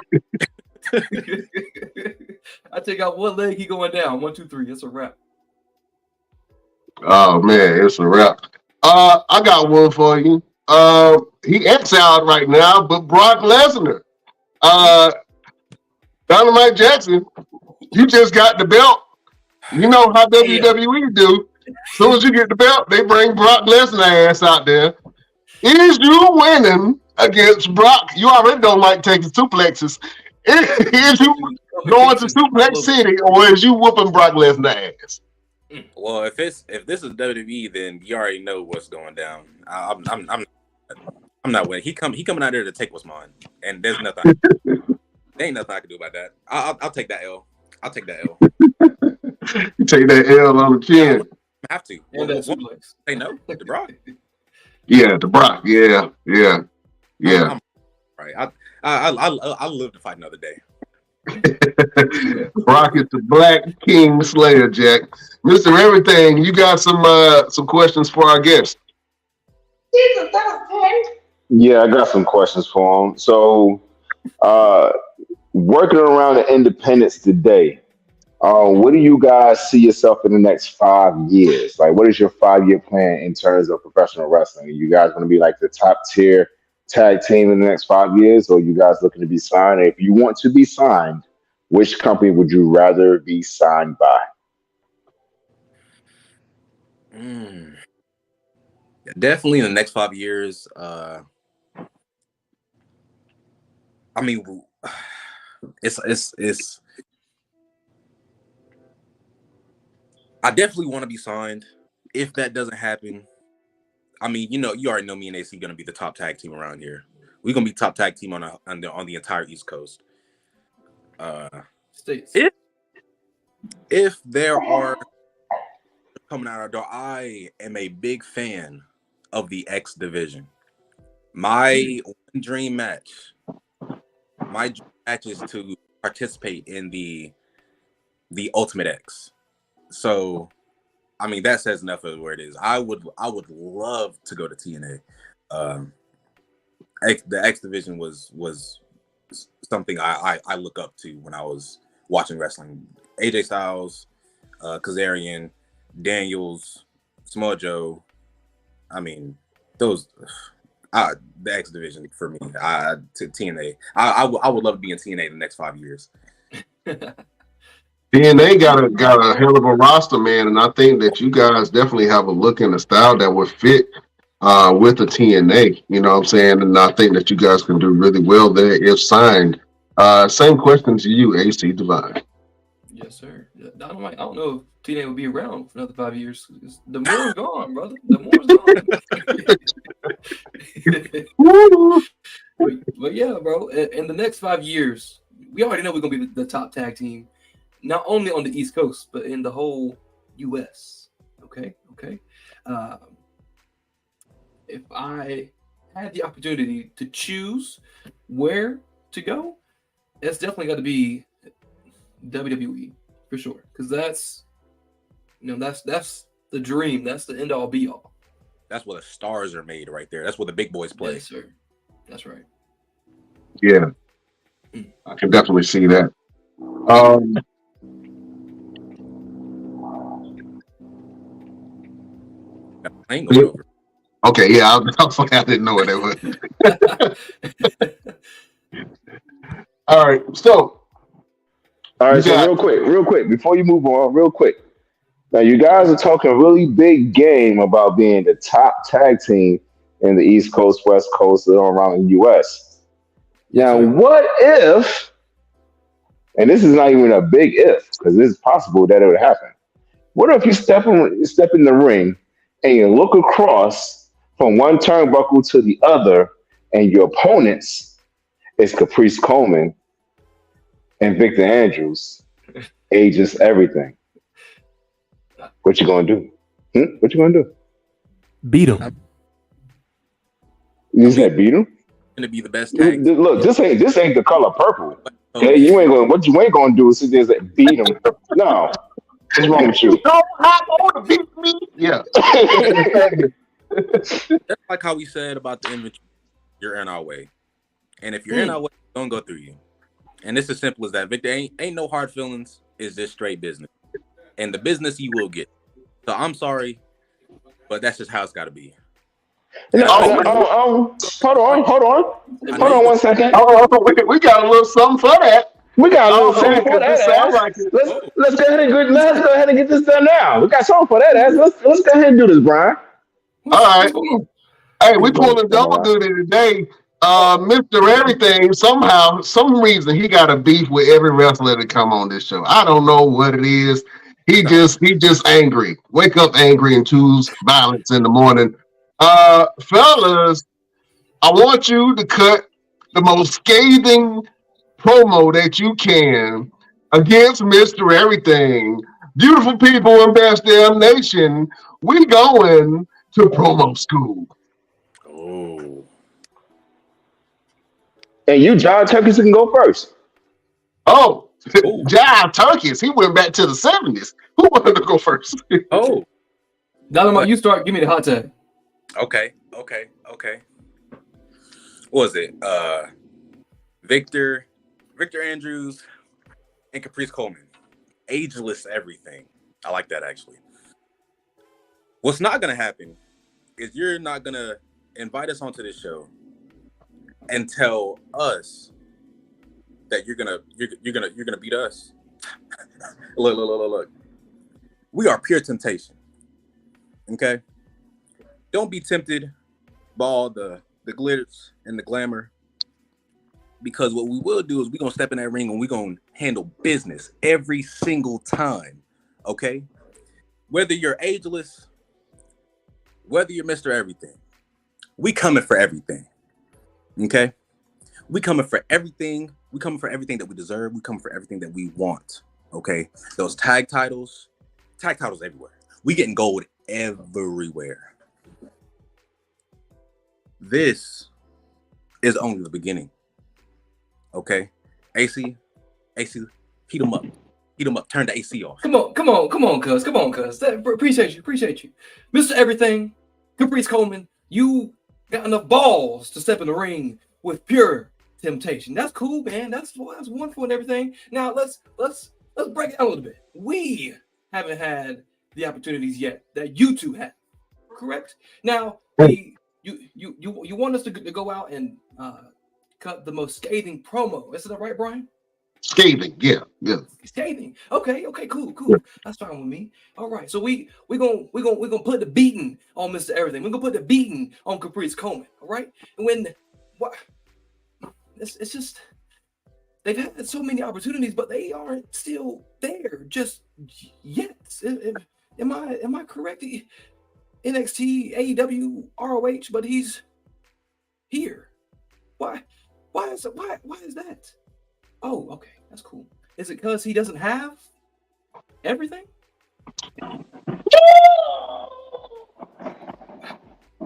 I take out one leg, he going down. 1, 2, 3. It's a wrap. Oh man, it's a wrap. I got one for you. He exiled right now, but Brock Lesnar. Dynamite Jackson, you just got the belt. You know how WWE do. As soon as you get the belt, they bring Brock Lesnar ass out there. Is you winning against Brock? You already don't like taking suplexes. Is you going to Suplex City, or is you whooping Brock Lesnar ass? Well, if this is WWE, then you already know what's going down. I'm not winning. He coming out there to take what's mine, and there's nothing. There ain't nothing I can do about that. I'll take that L. I'll take that L. You take that L on the chin. I have to. And that suplex. Say no to Brock. Yeah, the Brock. Yeah. Right. I live to fight another day. Brock is the Black King Slayer, Jack. Mr. Everything, you got some questions for our guest. Yeah, I got some questions for him. So, working around the independents today, what do you guys see yourself in the next 5 years? Like, what is your 5-year plan in terms of professional wrestling? Are you guys going to be like the top tier tag team in the next 5 years, or are you guys looking to be signed? And if you want to be signed, which company would you rather be signed by? Definitely in the next 5 years. I mean, it's. I definitely want to be signed. If that doesn't happen, I mean, you already know me and AC gonna be the top tag team around here. We're gonna be top tag team on the entire East Coast. States. If there are coming out our door, I am a big fan of the X division. My dream match is to participate in the Ultimate X. So, I mean, that says enough of where it is. I would love to go to TNA. The X division was something I look up to when I was watching wrestling. AJ Styles, Kazarian, Daniels, Samoa Joe. I mean, those the X division for me. To TNA. I would love to be in TNA the next 5 years. TNA got a hell of a roster, man, and I think that you guys definitely have a look and a style that would fit with the TNA. You know what I'm saying? And I think that you guys can do really well there if signed Same question to you, AC Divine. Yes, sir. Dynamite. I don't know if TNA will be around for another 5 years. The more is gone, brother. The more is gone. but yeah, bro. In the next 5 years, we already know we're gonna be the top tag team, not only on the East Coast but in the whole U.S. Okay. If I had the opportunity to choose where to go, it's definitely got to be WWE for sure, because that's the dream. That's the end all be all. That's where the stars are made right there. That's where the big boys play. Yes, sir. That's right. Yeah, I can definitely see that. Um, I ain't going over. okay, yeah, I didn't know what that was. All right, so All right, you so got real quick, before you move on, real quick. Now, you guys are talking a really big game about being the top tag team in the East Coast, West Coast, and all around the U.S. Yes, Now, sir. what if, and this is not even a big if, because it's possible that it would happen. What if you step in the ring and you look across from one turnbuckle to the other, and your opponents is Caprice Coleman and Victor Andrews, ages everything? What you gonna do? What you gonna do? Beat him. You said beat him? Gonna be the best tag. Look, this ain't the color purple. Okay, you ain't gonna. What you ain't gonna do is sit there and say, beat him. No, what's wrong with you? no hot to beat me. Yeah. Just like how we said about the inventory, you're in our way, and if you're in our way, don't go through you. And it's as simple as that. Victor, ain't no hard feelings. It's just straight business, and the business you will get. So I'm sorry, but that's just how it's got to be. Hold on 1 second. We got a little something for that. We got a little Oh, something for that ass. like Let's go ahead and get this done now. We got something for that ass. Let's go ahead and do this, Brian. All right. Hey, we pulling double duty today. Mr. Everything, somehow, some reason, he got a beef with every wrestler that come on this show. I don't know what it is. He just angry. Wake up angry and choose violence in the morning. Fellas, I want you to cut the most scathing promo that you can against Mr. Everything. Beautiful people in Best Damn Nation, we going to promo school. Oh. And you, John Turkis, can go first. Oh, John Turkis, he went back to the 70s. Who wanted to go first? Oh. Dynamite, you start. Give me the hot tag. Okay. What was it? Victor Andrews and Caprice Coleman. Ageless everything. I like that, actually. What's not gonna happen is you're not gonna invite us onto this show and tell us that you're gonna beat us. Look. We are pure temptation. Okay? Don't be tempted by all the glitters and the glamour, because what we will do is we're gonna step in that ring and we're gonna handle business every single time. Okay? Whether you're ageless, whether you're Mr. Everything, we coming for everything. Okay? We coming for everything. We coming for everything that we deserve. We coming for everything that we want. Okay? Those tag titles everywhere. We getting gold everywhere. This is only the beginning. Okay? AC, heat them up. Turn the AC off. Come on, cuz. Appreciate you. Mr. Everything, Caprice Coleman, you got enough balls to step in the ring with pure temptation. That's cool, man. That's wonderful and everything. Now let's break it down a little bit. We haven't had the opportunities yet that you two have. Correct? Now, you want us to go out and cut the most scathing promo. Is that right, Brian? Scathing, yeah. Scathing. Okay, cool. That's fine with me. All right, so we're gonna put the beating on Mr. Everything. We're gonna put the beating on Caprice Coleman. All right, and when what? It's just they've had so many opportunities, but they aren't still there just yet. Am I correct? NXT, AEW, ROH, but he's here. Why is that? Oh, okay, that's cool. Is it because he doesn't have everything? I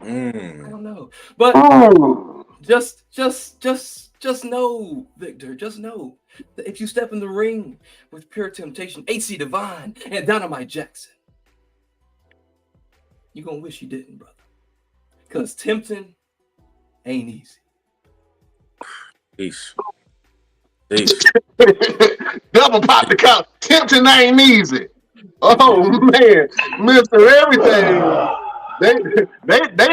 don't know. But just know, Victor, just know that if you step in the ring with Pure Temptation, AC Divine, and Dynamite Jackson, you're gonna wish you didn't, brother. Because tempting ain't easy. Peace. Double pop the cup. Tempting ain't easy. Oh man, Mr. Everything. They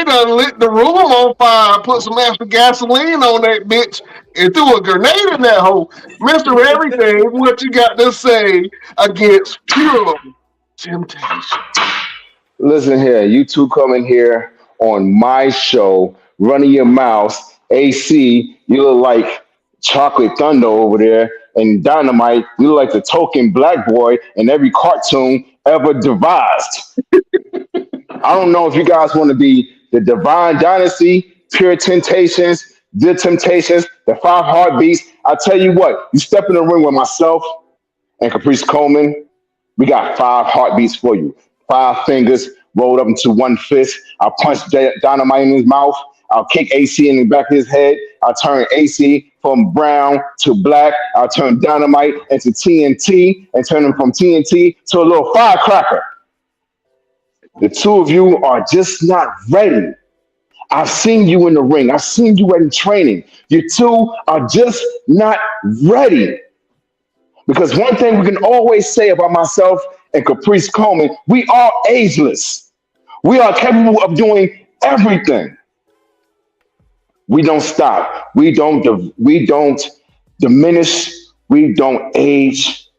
done lit the room on fire, put some extra gasoline on that bitch, and threw a grenade in that hole. Mr. Everything, what you got to say against Pure Temptation? Listen here, you two coming here on my show, running your mouth. AC, you look like Chocolate Thunder over there, and Dynamite, you look like the token black boy in every cartoon ever devised. I don't know if you guys want to be the Divine Dynasty, Pure Temptations, The Temptations, the Five Heartbeats. I tell you what, you step in the ring with myself and Caprice Coleman, we got 5 heartbeats for you. 5 fingers rolled up into one fist. I'll punch Dynamite in his mouth. I'll kick AC in the back of his head. I'll turn AC from brown to black. I'll turn Dynamite into TNT and turn him from TNT to a little firecracker. The two of you are just not ready. I've seen you in the ring. I've seen you in training. You two are just not ready. Because one thing we can always say about myself and Caprice Coleman, we are ageless. We are capable of doing everything. We don't stop. We don't diminish. We don't age.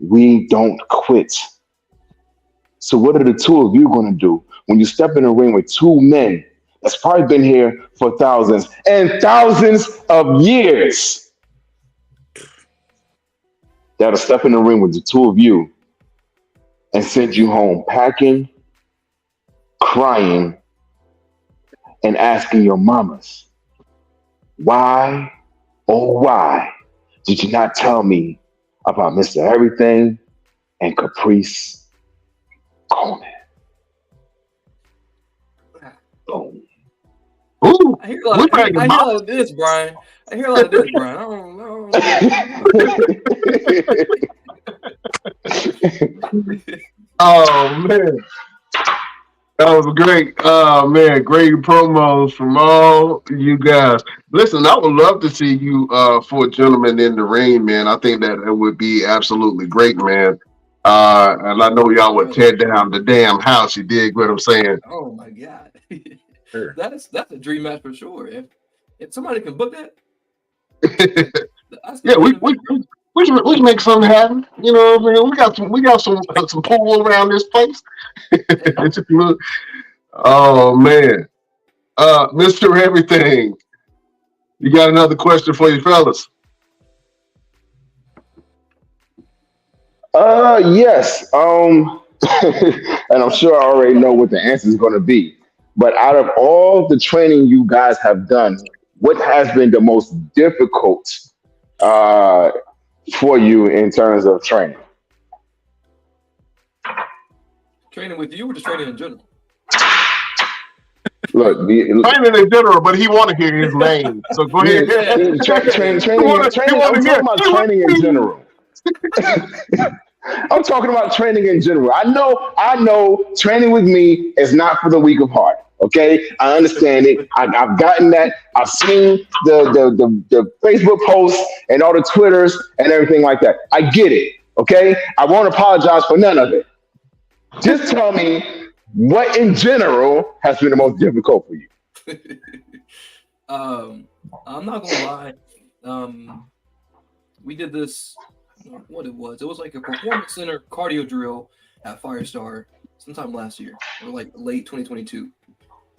We don't quit. So what are the two of you going to do when you step in a ring with 2 men that's probably been here for thousands and thousands of years? That'll step in the ring with the 2 of you and send you home packing, crying, and asking your mamas, why, oh why, did you not tell me about Mr. Everything and Caprice Coleman? Oh. Ooh, I hear a lot of this, Brian. I hear a lot of this, Brian. I don't know. Oh man, that was great. Oh man, great promos from all you guys. Listen, I would love to see you 4 gentlemen in the ring, man. I think that it would be absolutely great, man. And I know y'all would tear down the damn house. You dig what I'm saying? Oh my God. Sure. That's a dream match for sure. If somebody can book that, Yeah, we can make something happen. You know what I mean? We got some pool around this place. Oh man. Mr. Everything. You got another question for you fellas? Yes. And I'm sure I already know what the answer is going to be. But out of all the training you guys have done, what has been the most difficult for you in terms of training? training with you or just training in general? Look, training in general, but he want to hear his name. So go ahead. I'm talking about training in general. I'm talking about training in general. I know training with me is not for the weak of heart. Okay, I understand it. I've gotten that. I've seen the Facebook posts and all the Twitters and everything like that. I get it. Okay, I won't apologize for none of it. Just tell me what in general has been the most difficult for you. I'm not gonna lie. We did this. What it was like a performance center cardio drill at Firestar sometime last year, or like late 2022,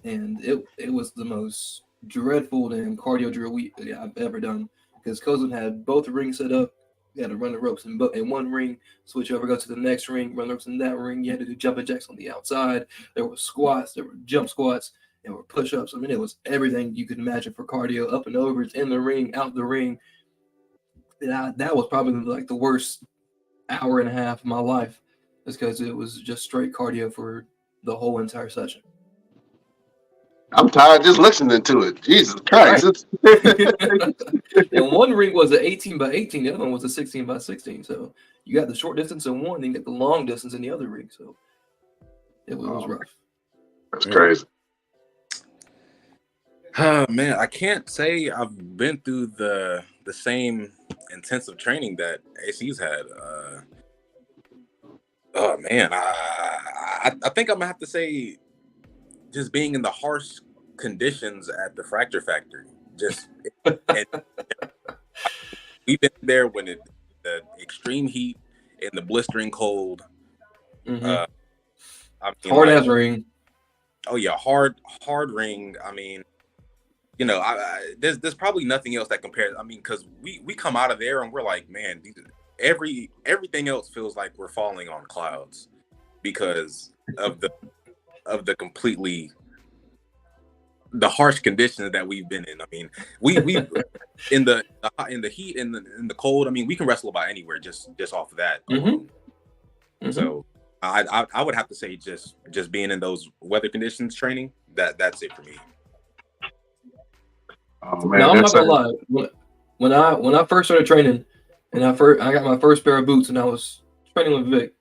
and it was the most dreadful damn cardio drill I've ever done. because Kozun had both rings set up. You had to run the ropes in one ring, switch over, go to the next ring, run the ropes in that ring. You had to do jumping jacks on the outside. There were squats, there were jump squats, there were push-ups. I mean, it was everything you could imagine for cardio, up and overs, in the ring, out the ring. That was probably like the worst hour and a half of my life, just because it was just straight cardio for the whole entire session. I'm tired just listening to it. Jesus Christ. And one ring was an 18 by 18, the other one was a 16 by 16. So you got the short distance in one, then you got the long distance in the other ring. So it was rough. That's crazy. Oh man, I can't say I've been through the same intensive training that AC's had. Oh man, I think I'm gonna have to say just being in the harsh conditions at the Fracture Factory. And we've been there when the extreme heat and the blistering cold. Mm-hmm. Hard ass ring. Oh yeah, hard ring. I mean, you know, there's probably nothing else that compares. I mean, because we come out of there and we're like, man, everything else feels like we're falling on clouds because of the completely the harsh conditions that we've been in. I mean, we in the heat and in the cold. I mean, we can wrestle about anywhere just off of that. Mm-hmm. So I would have to say just being in those weather conditions training, that's it for me. Oh, man, now I'm not gonna lie. When I first started training, and I got my first pair of boots, and I was training with Vic.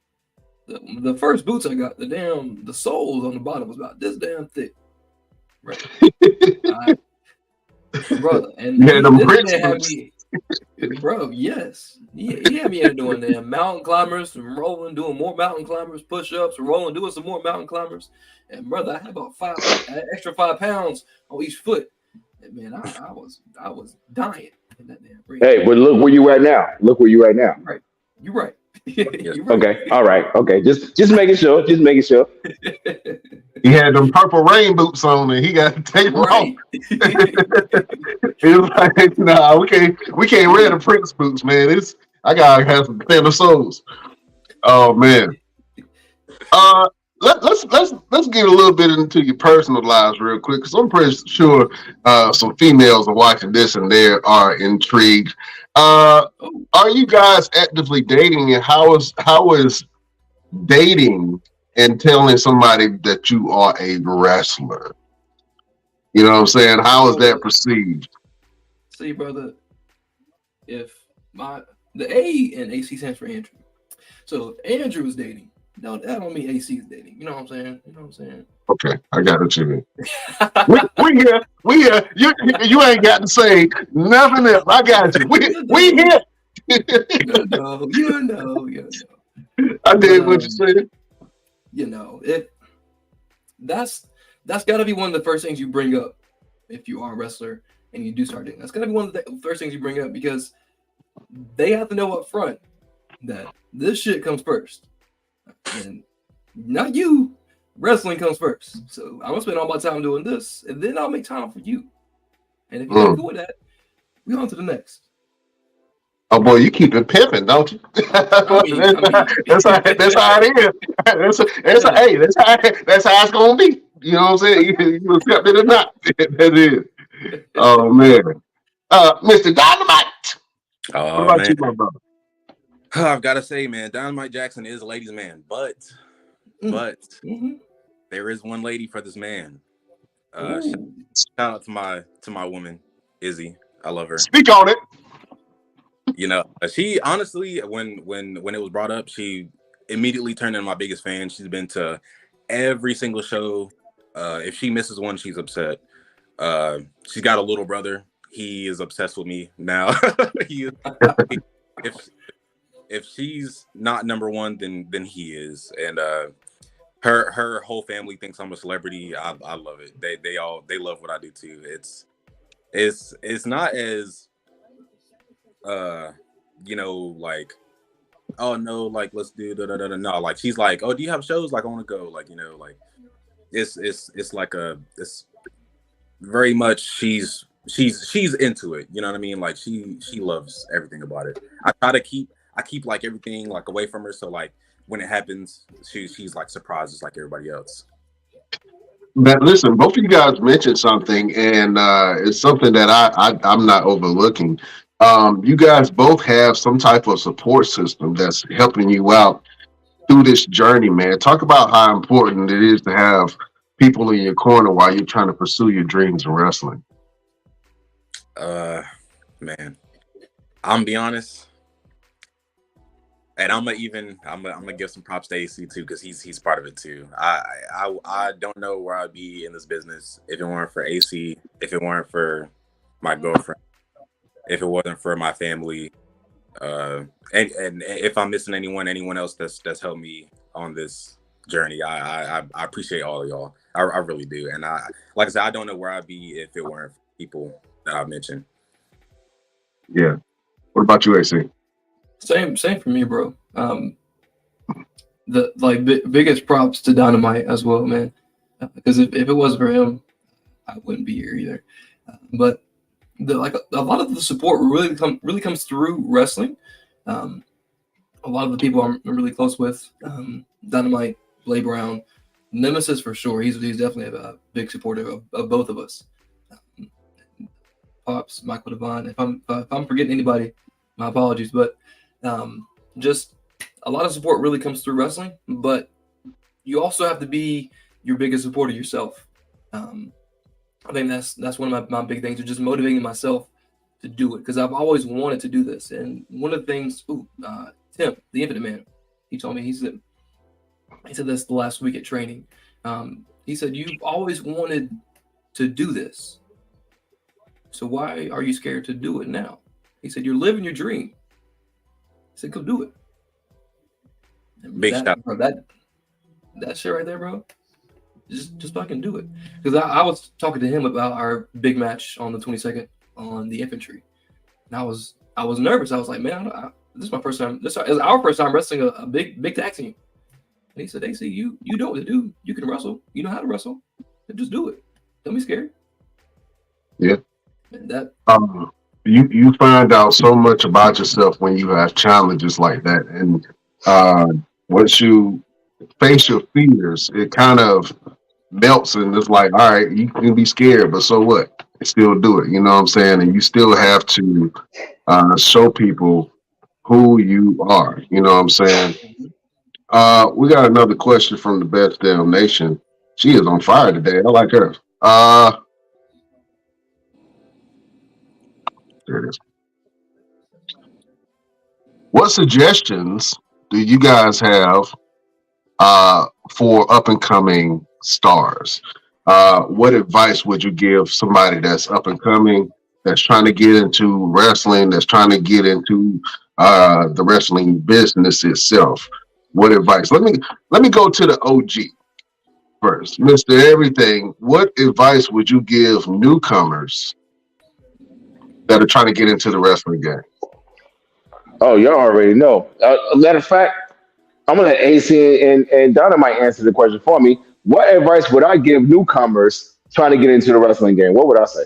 The first boots I got, the soles on the bottom was about this damn thick. Right. Brother, and yeah, them this man had boots. me, bro, yes. He had me doing them mountain climbers and rolling, doing more mountain climbers, push-ups, rolling, doing some more mountain climbers. And brother, I had about extra 5 pounds on each foot. And man, I was dying in that damn ring. Hey, but look where you at now. Look where you at now. Right. You're right. You're right. Okay. All right. Okay. Just making sure. Just making sure. He had them purple rain boots on and he got to take them off. He was like, nah, we can't wear the Prince boots, man. I gotta have some thinner soles. Oh man. Let's get a little bit into your personal lives real quick, because I'm pretty sure some females are watching this and they are intrigued. Are you guys actively dating, and how is dating and telling somebody that you are a wrestler? You know what I'm saying? How is that perceived? See, brother, if the A in AC stands for Andrew. So if Andrew is dating, no, that don't mean AC is dating. You know what I'm saying? Okay, I got it, you. we here. You ain't got to say nothing else. I got you. We here. You know. I did what you said. You know, that's got to be one of the first things you bring up if you are a wrestler and you do start dating. That's got to be one of the first things you bring up, because they have to know up front that this shit comes first. And not you. Wrestling comes first. So I'm gonna spend all my time doing this, and then I'll make time for you. And if you're not doing that, we on to the next. Oh boy, you keep it pimping, don't you? That's how it is. That's how it's gonna be. You know what I'm saying? You accept it or not. That is. Oh man. Mr. Dynamite. Oh, what about man. you, my brother? I've got to say, man, Dynamite Jackson is a ladies' man, but there is one lady for this man. Shout out to my woman, Izzy. I love her. Speak on it. You know, she honestly, when it was brought up, she immediately turned into my biggest fan. She's been to every single show. If she misses one, she's upset. She's got a little brother. He is obsessed with me now. If she's not number one, then he is. And her whole family thinks I'm a celebrity. I love it. They love what I do too. It's not as like, oh no, like let's do no, like she's like, oh, do you have shows? Like I want to go. Like, like it's like it's very much she's she's into it. You know what I mean? Like she loves everything about it. I keep like everything like away from her, so like when it happens, she's like surprised just like everybody else. But listen, both of you guys mentioned something, and it's something that I'm not overlooking. You guys both have some type of support system that's helping you out through this journey, man. Talk about how important it is to have people in your corner while you're trying to pursue your dreams in wrestling. Man, I'm gonna be honest, and I'm gonna give some props to AC too because he's part of it too. I don't know where I'd be in this business if it weren't for AC, if it weren't for my girlfriend, if it wasn't for my family, and if I'm missing anyone else that's helped me on this journey, I appreciate all of y'all. I really do, and like I said, I don't know where I'd be if it weren't for people that I mentioned. Yeah. What about you, AC? Same for me, bro. The biggest props to Dynamite as well, man. Because if it wasn't for him, I wouldn't be here either. But a lot of the support really comes through wrestling. A lot of the people I'm really close with, Dynamite, Blade Brown, Nemesis for sure. He's definitely a big supporter of both of us. Pops, Michael Devine. If I'm forgetting anybody, my apologies. But just a lot of support really comes through wrestling. But you also have to be your biggest supporter yourself. I think that's one of my big things, is just motivating myself to do it, because I've always wanted to do this. And one of the things, Tim, the Infinite Man, he told me, he said this the last week at training. He said, you've always wanted to do this, so why are you scared to do it now? He said, you're living your dream. He said, go do it. And Big shout. Bro, that shit right there, bro. Just fucking do it. Because I was talking to him about our big match on the 22nd on the infantry, and I was nervous. I was like, man, this is my first time. This is our first time wrestling a big tag team. And he said, AC, you know what to do. You can wrestle. You know how to wrestle. Just do it. Don't be scared. Yeah. And that you find out so much about yourself when you have challenges like that, and once you face your fears, it kind of melts, and it's like, all right, you can be scared, but so what? Still do it. You know what I'm saying? And you still have to show people who you are. You know what I'm saying? We got another question from the Best Damn Nation. She is on fire today. I like her. There it is. What suggestions do you guys have for up and coming stars? What advice would you give somebody that's up and coming, that's trying to get into wrestling, that's trying to get into the wrestling business itself? What advice? Let me go to the OG first, Mr. Everything. What advice would you give newcomers that are trying to get into the wrestling game? Oh, y'all already know. Matter of fact, I'm gonna let AC and Dynamite answer the question for me. What advice would I give newcomers trying to get into the wrestling game? What would I say?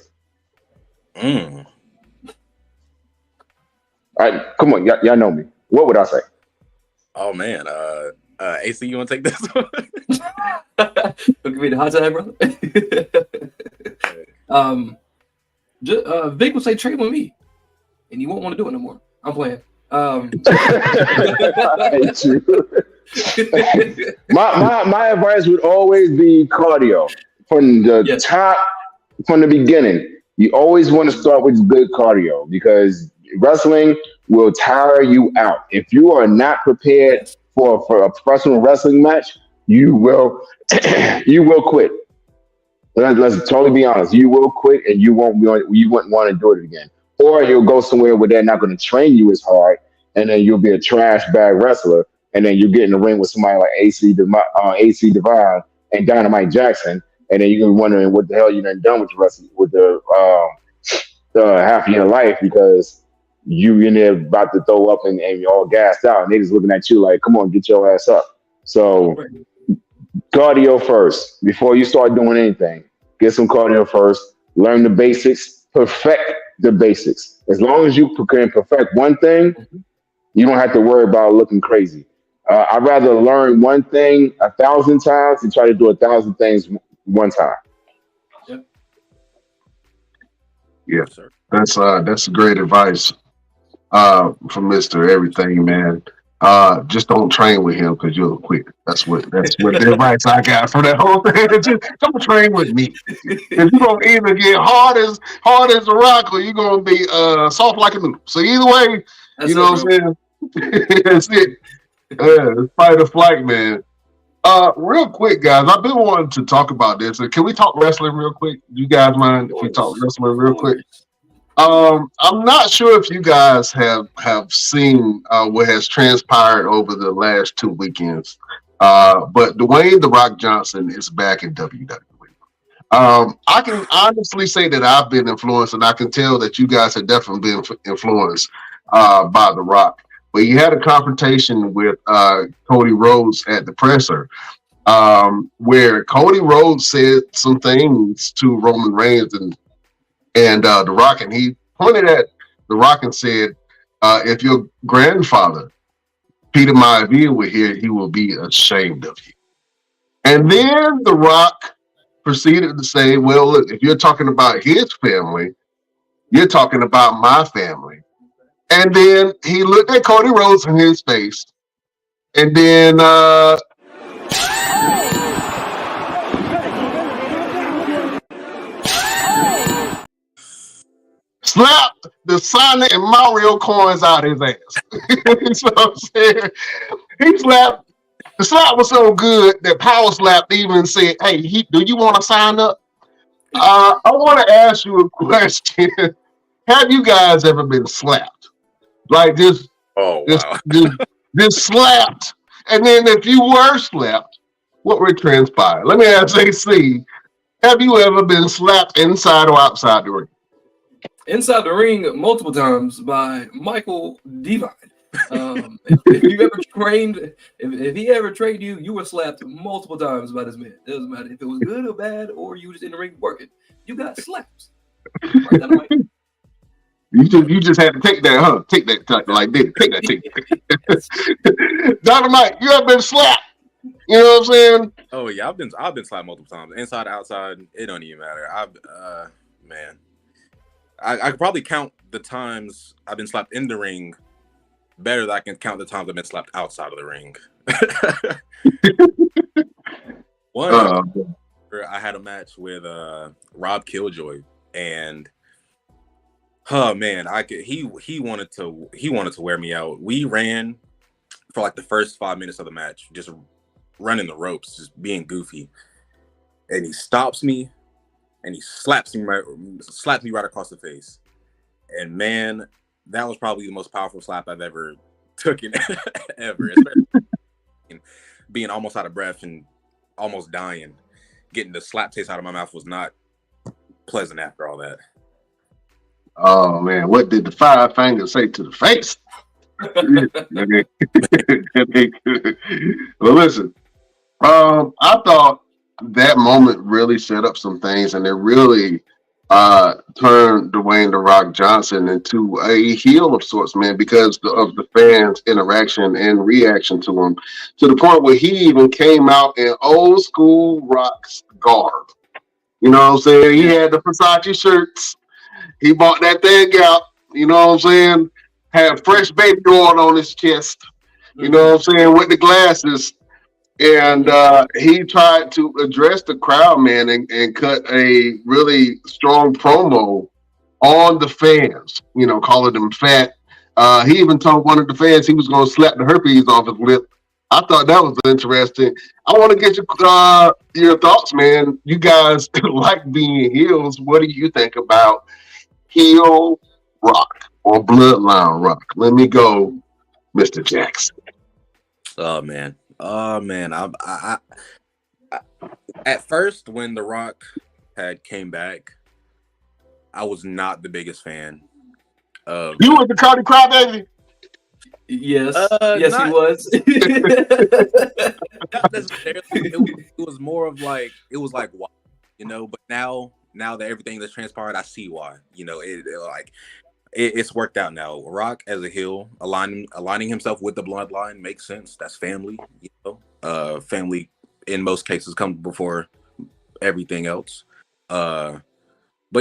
All right, come on, y'all know me. What would I say? Oh man, AC, you want to take this one? Look at me, the hot tag, brother. Vic would say trade with me, and you won't want to do it no more. I'm playing. my advice would always be cardio from the top, from the beginning. You always want to start with good cardio, because wrestling will tire you out. If you are not prepared for a professional wrestling match, you will quit. Let's totally be honest. You will quit, and you wouldn't want to do it again. Or you'll go somewhere where they're not going to train you as hard, and then you'll be a trash bag wrestler, and then you get in the ring with somebody like AC Divine and Dynamite Jackson, and then you're gonna be wondering what the hell you done with the rest with the half of your life, because you in there about to throw up and you're all gassed out, and they just looking at you like, come on, get your ass up. So cardio first before you start doing anything. Get some cardio first. Learn the basics. perfect the basics. As long as you can perfect one thing, you don't have to worry about looking crazy. I'd rather learn one thing 1,000 times than try to do 1,000 things one time. Yep. Yeah, Sir. that's great advice from Mister Everything, man. Just don't train with him because you'll quit. That's what the advice I got from that whole thing. Just don't train with me. Because you're gonna either get hard as a rock or you're gonna be soft like a noodle. So either way, That's you know what I'm saying? That's it. It's fight or flight, man. Real quick, guys, I've been wanting to talk about this. Can we talk wrestling real quick? Do you guys mind if we talk wrestling real quick? I'm not sure if you guys have seen what has transpired over the last 2 weekends, but Dwayne "The Rock" Johnson is back in WWE. I can honestly say that I've been influenced, and I can tell that you guys have definitely been influenced by The Rock. But he had a confrontation with Cody Rhodes at the presser, where Cody Rhodes said some things to Roman Reigns and The Rock, and he pointed at The Rock and said, if your grandfather, Peter Maivia, were here, he will be ashamed of you. And then The Rock proceeded to say, well, look, if you're talking about his family, you're talking about my family. And then he looked at Cody Rhodes in his face, and then slapped the Sonic and Mario coins out his ass. That's what I'm saying. The slap was so good that Power Slap even said, hey, do you want to sign up? I want to ask you a question. Have you guys ever been slapped? Like just slapped. And then if you were slapped, what would transpire? Let me ask AC, have you ever been slapped inside or outside the ring? Inside the ring multiple times by Michael Devine. If you ever trained, if he ever trained you, you were slapped multiple times by this man. It doesn't matter if it was good or bad, or you just in the ring working. You got slaps. Right down the mic. You just had to take that, huh? Take that, like this. Take that. Dynamite, you have been slapped. You know what I'm saying? Oh yeah, I've been slapped multiple times, inside, outside. It don't even matter. Man, I could probably count the times I've been slapped in the ring better than I can count the times I've been slapped outside of the ring. I had a match with Rob Killjoy, and oh man, he wanted to wear me out. We ran for like the first 5 minutes of the match, just running the ropes, just being goofy. And he stops me and he slaps me right across the face. And man, that was probably the most powerful slap I've ever taken ever. Especially being almost out of breath and almost dying. Getting the slap taste out of my mouth was not pleasant after all that. Oh man, what did the five fingers say to the face? Well, listen, I thought that moment really set up some things, and it really turned Dwayne "The Rock" Johnson into a heel of sorts, man, because of the fans' interaction and reaction to him, to the point where he even came out in old school Rock's garb. You know what I'm saying? He had the Versace shirts. He bought that thing out. You know what I'm saying? Had fresh baby oil on his chest. You know what I'm saying? With the glasses. And he tried to address the crowd, man, and cut a really strong promo on the fans, you know, calling them fat. He even told one of the fans he was going to slap the herpes off his lip. I thought that was interesting. I want to get your thoughts, man. You guys like being heels. What do you think about heel Rock or bloodline Rock? Let me go, Mr. Jackson. Oh man. I at first when The Rock had came back, I was not the biggest fan of. You was the Cardi Crybaby? Yes, yes, he was. Not necessarily. It was more of like, it was like, you know. But now now that everything that's transpired, I see why. It's worked out now. Rock as a heel, aligning himself with the bloodline makes sense. That's family. Family in most cases comes before everything else. But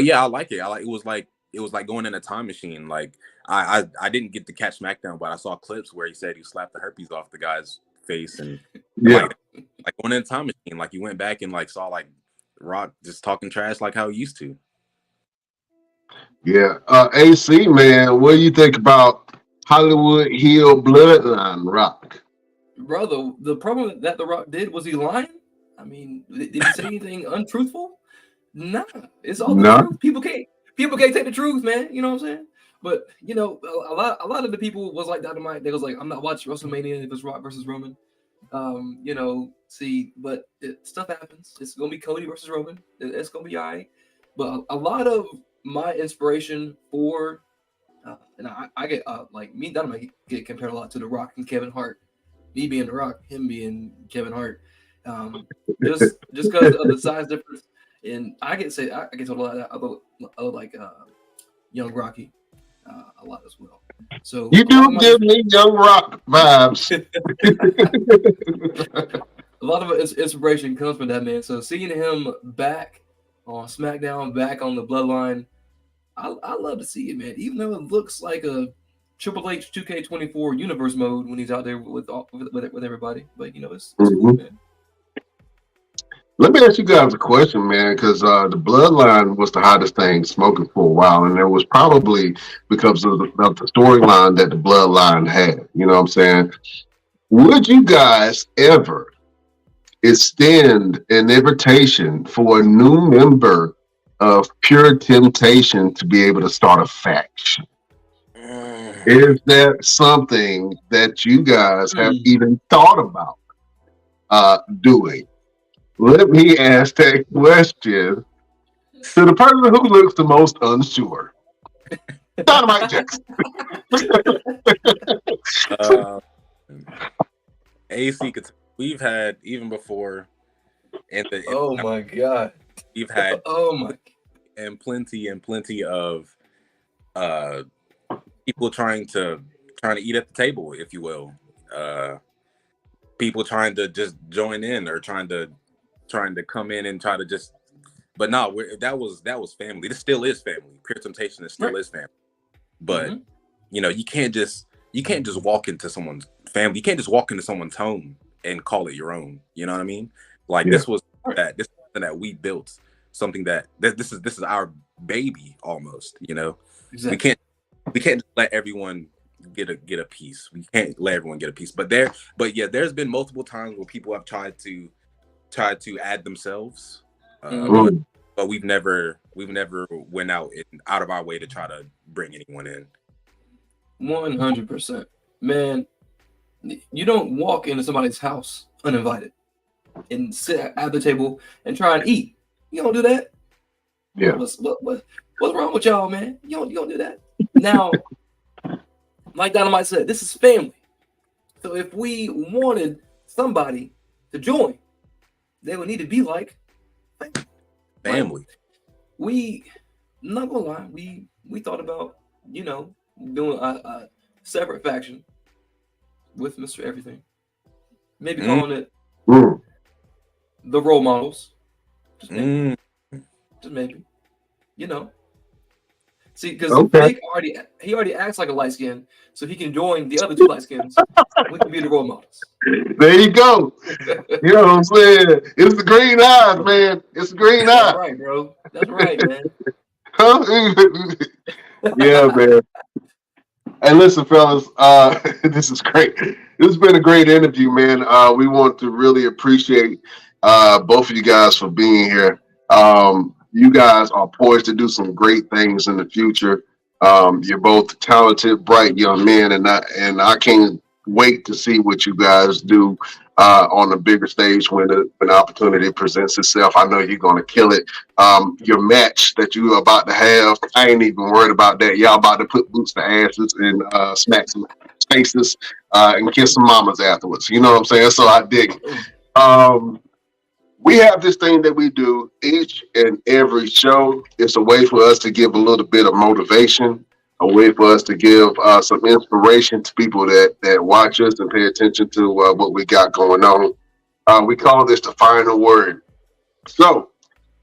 yeah, I like it. It was like going in a time machine. Like I didn't get to catch SmackDown, but I saw clips where he said he slapped the herpes off the guy's face, and like going in a time machine. Like you went back and like saw like Rock just talking trash like how he used to. Yeah. AC, man, what do you think about Hollywood heel bloodline Rock? Brother, the problem that The Rock did was he lying? I mean, did he say anything untruthful? Nah, it's all the truth. People can't take the truth, man. You know what I'm saying? But a lot of the people was like Dynamite. They was like, I'm not watching WrestleMania if it's Rock versus Roman. But stuff happens. It's gonna be Cody versus Roman. It's gonna be all right. But a lot of my inspiration for, and I get like me and Dynamite get compared a lot to The Rock and Kevin Hart. Me being The Rock, him being Kevin Hart. Just because of the size difference. And I get told a lot of other like Young Rocky a lot as well. So you do give me Young Rock vibes. A lot of inspiration comes from that, man. So seeing him back on SmackDown, back on the Bloodline, I love to see it, man. Even though it looks like a Triple H 2K24 universe mode when he's out there with everybody, but it's cool, man. Let me ask you guys a question, man, because the Bloodline was the hottest thing smoking for a while, and it was probably because of the storyline that the Bloodline had. You know what I'm saying? Would you guys ever extend an invitation for a new member of Pure Temptation to be able to start a faction? Is that something that you guys have even thought about doing? Let me ask that question to the person who looks the most unsure. Dynamite Jackson. AC, we've had even before, oh my God, we've had and plenty of people trying to eat at the table, if you will. People trying to just join in or trying to come in and try to just, but no, that was family. This still is family. Pure Temptation is still is family. But you can't just walk into someone's family. You can't just walk into someone's home and call it your own. You know what I mean? Like this was this is something that we built, something that this is our baby almost. Exactly. We can't just let everyone get a piece. We can't let everyone get a piece. But there's been multiple times where people have tried to add themselves, but we've never went out of our way to try to bring anyone in. 100%, man. You don't walk into somebody's house uninvited and sit at the table and try and eat. You don't do that. Yeah. What's wrong with y'all, man? You don't do that. Now, like Dynamite said, this is family. So if we wanted somebody to join, they would need to be like family. I'm not gonna lie, we thought about doing a separate faction with Mr. Everything, maybe calling it the Role Models. Just maybe, See, because he already acts like a light skin, so he can join the other two light skins. We can be the Role Models. There you go. You know what I'm saying? It's the green eyes, man. It's the green eyes. That's right, bro. That's right, man. Yeah, man. Hey, listen, fellas. This is great. This has been a great interview, man. We want to really appreciate both of you guys for being here. You guys are poised to do some great things in the future. You're both talented, bright young men, and I can't wait to see what you guys do on a bigger stage when an opportunity presents itself. I know you're gonna kill it. Your match that you're about to have, I ain't even worried about that. Y'all about to put boots to asses and smack some faces and kiss some mamas afterwards. You know what I'm saying? So I dig it. We have this thing that we do each and every show. It's a way for us to give a little bit of motivation, a way for us to give some inspiration to people that watch us and pay attention to what we got going on. We call this the final word. So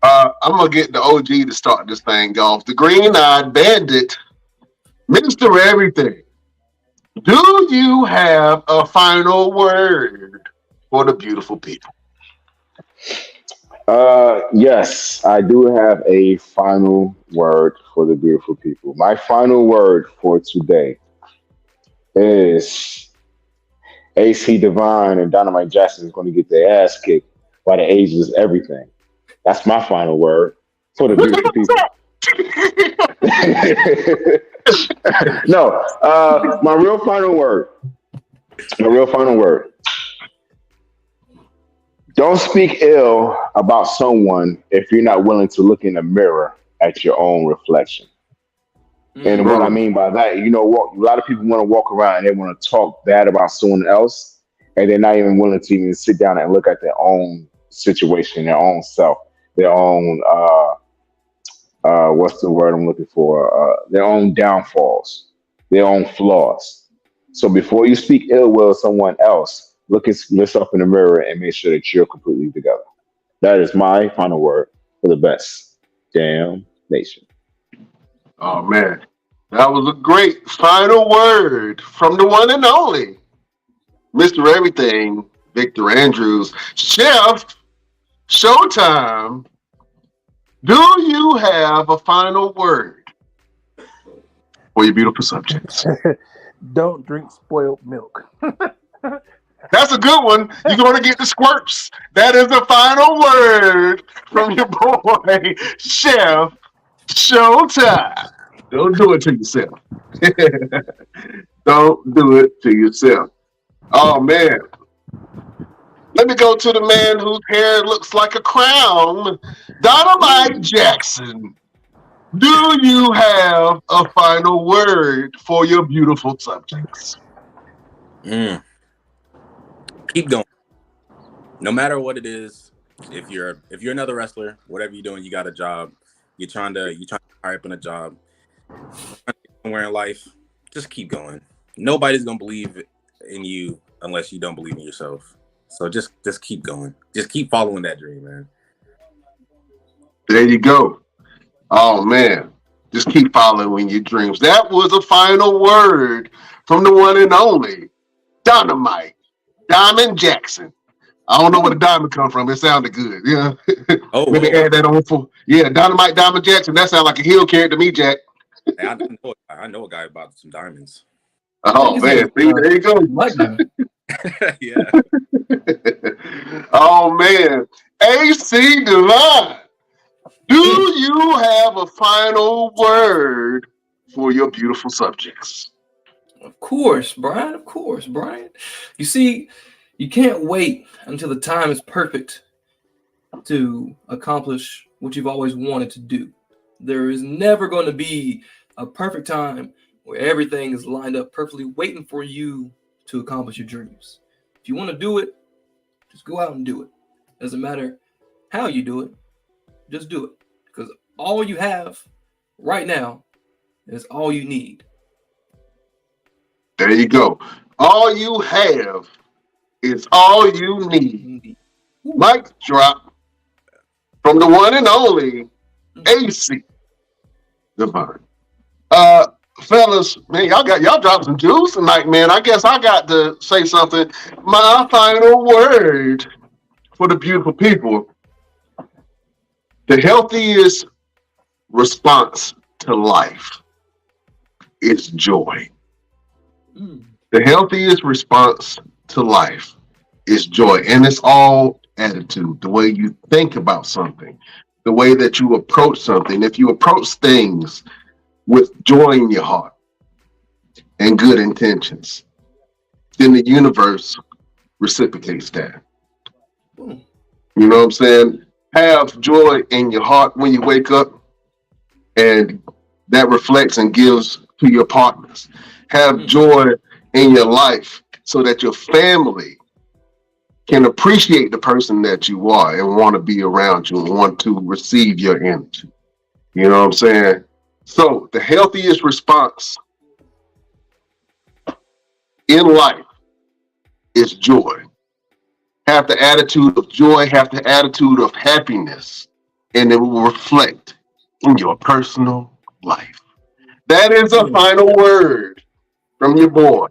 I'm going to get the OG to start this thing off. The green-eyed bandit, Mr. Everything. Do you have a final word for the beautiful people? Yes, I do have a final word for the beautiful people. My final word for today is AC Divine and Dynamite Jackson is going to get their ass kicked by the ages everything. That's my final word for the beautiful people. No, my real final word. My real final word. Don't speak ill about someone if you're not willing to look in the mirror at your own reflection. And what I mean by that, a lot of people want to walk around and they want to talk bad about someone else, and they're not even willing to even sit down and look at their own situation, their own self, their own what's the word I'm looking for? Their own downfalls, their own flaws. So before you speak ill will of someone else, look at yourself in the mirror and make sure that you're completely together. That is my final word for the best damn nation. Oh, man. That was a great final word from the one and only Mr. Everything, Victor Andrews. Chef, Showtime, do you have a final word for your beautiful subjects? Don't drink spoiled milk. That's a good one. You're going to get the squirts. That is the final word from your boy, Chef Showtime. Don't do it to yourself. Don't do it to yourself. Oh, man. Let me go to the man whose hair looks like a crown, Dynamite Jackson. Do you have a final word for your beautiful subjects? Keep going. No matter what it is, if you're another wrestler, whatever you're doing, you got a job. You're trying to hire up in a job. Somewhere in life, just keep going. Nobody's gonna believe in you unless you don't believe in yourself. So just keep going. Just keep following that dream, man. There you go. Oh, man. Just keep following your dreams. That was a final word from the one and only Dynamite Diamond Jackson. I don't know where the diamond come from. It sounded good. Yeah. Maybe add that on for Dynamite Diamond Jackson. That sounds like a heel character to me, Jack. Hey, I know a guy about some diamonds. Oh, man. See, there you go. Yeah. Oh, man. AC Divine, do you have a final word for your beautiful subjects? Of course, Brian. Of course, Brian. You see, you can't wait until the time is perfect to accomplish what you've always wanted to do. There is never going to be a perfect time where everything is lined up perfectly waiting for you to accomplish your dreams. If you want to do it, just go out and do it. Doesn't matter how you do it, just do it. Because all you have right now is all you need. There you go. All you have is all you need. Mic drop from the one and only AC Divine. Fellas, man, y'all dropped some juice tonight, man. I guess I got to say something. My final word for the beautiful people. The healthiest response to life is joy. The healthiest response to life is joy. And it's all attitude, the way you think about something, the way that you approach something. If you approach things with joy in your heart and good intentions, then the universe reciprocates that. You know what I'm saying? Have joy in your heart when you wake up, and that reflects and gives to your partners. Have joy in your life so that your family can appreciate the person that you are and want to be around you and want to receive your energy. You know what I'm saying? So the healthiest response in life is joy. Have the attitude of joy, have the attitude of happiness, and it will reflect in your personal life. That is a final word from your boy,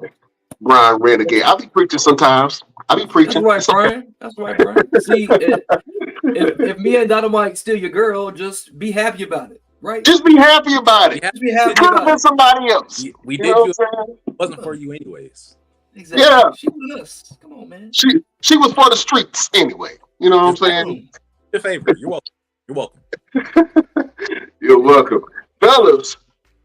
Brian Renegade. I be preaching sometimes. I be That's preaching. right, Brian. That's right, Brian. See, if me and Dynamite steal your girl, just be happy about it, right? Just be happy about it. Yeah, Just be It happy could have about been it. somebody else. we You did know you. what I'm saying? It wasn't for you anyways. Exactly. Yeah. She with us. Come on, man. She was for the streets anyway. You know what I'm Just saying? Boom. your favor. You're welcome. You're welcome. You're welcome. Fellas,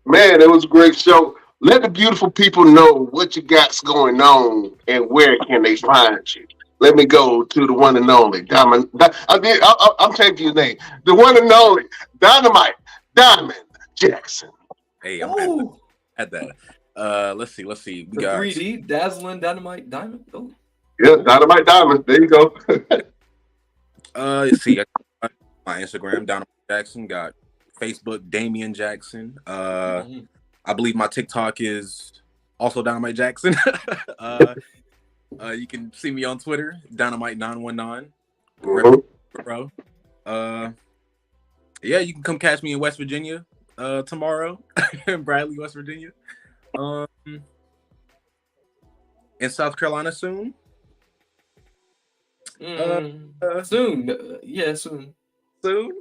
man, it was a great show. Let the beautiful people know what you got going on and where can they find you. Let me go to the one and only Diamond. I'm changing your name. The one and only Dynamite Diamond Jackson. Hey, I'm Oh, at that. Let's see. We the got 3D Dazzling Dynamite Diamond. Oh, Yeah, Dynamite Diamond. There you go. let's see. I got my Instagram, Donald Jackson. Got Facebook, Damian Jackson. mhm. I believe my TikTok is also Dynamite Jackson. You can see me on Twitter, Dynamite919. Mhm. Bro. Yeah, you can come catch me in West Virginia tomorrow, in Bradley, West Virginia. In South Carolina soon. Soon. Yeah, soon. Soon.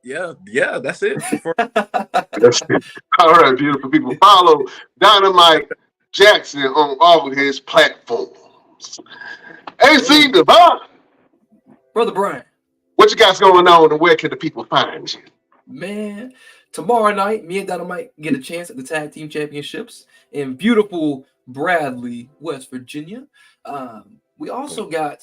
Yeah, that's it. That's it. All right, beautiful people. Follow Dynamite Jackson on all of his platforms. AC Devon, Brother Brian, what you got going on and where can the people find you? man, tomorrow night, me and Dynamite get a chance at the Tag Team Championships in beautiful Bradley, West Virginia. We also got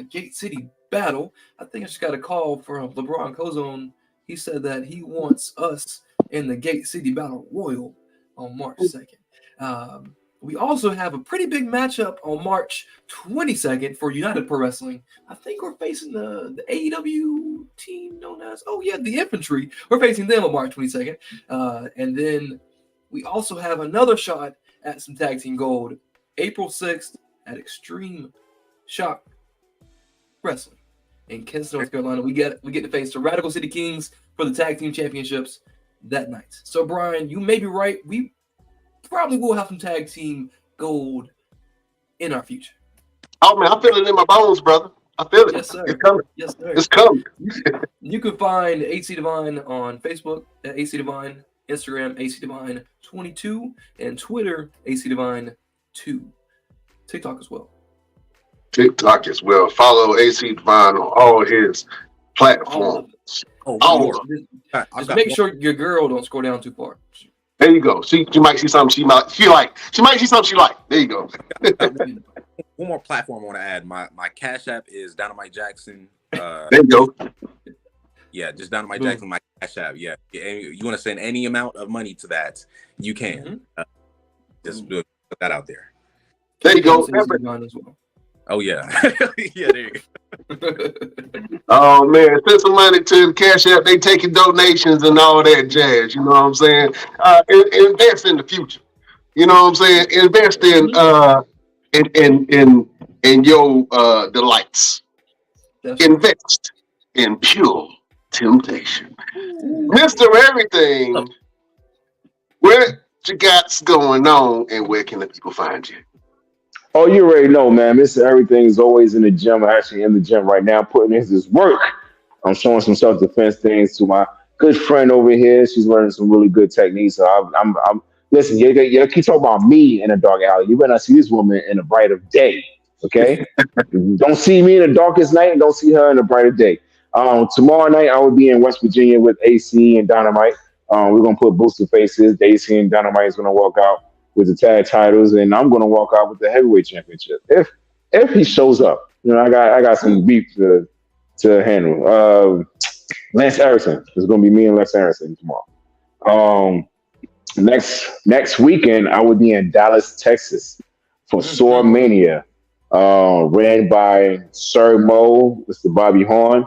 Gate City Battle. I think I just got a call from LeBron Cozone. He said that he wants us in the Gate City Battle Royal on March 2nd. We also have a pretty big matchup on March 22nd for United Pro Wrestling. I think we're facing the AEW team known as, the Infantry. We're facing them on March 22nd. And then we also have another shot at some Tag Team Gold April 6th at Extreme Shock Wrestling in Kinston, North Carolina. We get to face the Radical City Kings for the Tag Team Championships that night. So, Brian, you may be right. We probably will have some Tag Team Gold in our future. Oh man, I feel it in my bones, brother. I feel it. Yes, sir. It's coming. Yes, sir. It's coming. You can find AC Divine on Facebook at AC Divine, Instagram AC Divine 22, and Twitter AC Divine 2. TikTok as well. TikTok as well. Follow AC Divine on all his All of platforms. Oh, All one more. of them. I've Just got make one- sure your girl don't scroll down too far. There you go. She might see something she might like. She might see something she like. There you go. one more platform I want to add. My Cash App is Dynamite Jackson. There you go. Yeah, just Dynamite Boom. Jackson, my Cash App. Yeah. You want to send any amount of money to that, you can. Just put that out there. There you go. AC Divine as well. Oh, yeah. Yeah, there you go. Oh man, send some money to the Cash App. They taking donations and all that jazz. You know what I'm saying? Invest in the future. You know what I'm saying? Invest in your delights. That's right. Invest in pure temptation. Mr. Everything, what you got going on and where can the people find you? Oh, you already know, man. Mr. Everything is always in the gym. I'm actually in the gym right now, putting in this work. I'm showing some self-defense things to my good friend over here. She's learning some really good techniques. So I'm listen. You keep talking about me in a dark alley. You better not see this woman in the bright of day. Okay, don't see me in the darkest night, and don't see her in the bright of day. Tomorrow night I will be in West Virginia with AC and Dynamite. We're gonna put booster faces. AC and Dynamite is gonna walk out with the tag titles, and I'm gonna walk out with the heavyweight championship if he shows up. You know, I got some beef to handle. Lance Erickson. It's gonna be me and Lance Erickson tomorrow. Next weekend, I will be in Dallas, Texas for Soar Mhm. Mania, ran by Sir Mo, Mr. Bobby Horn.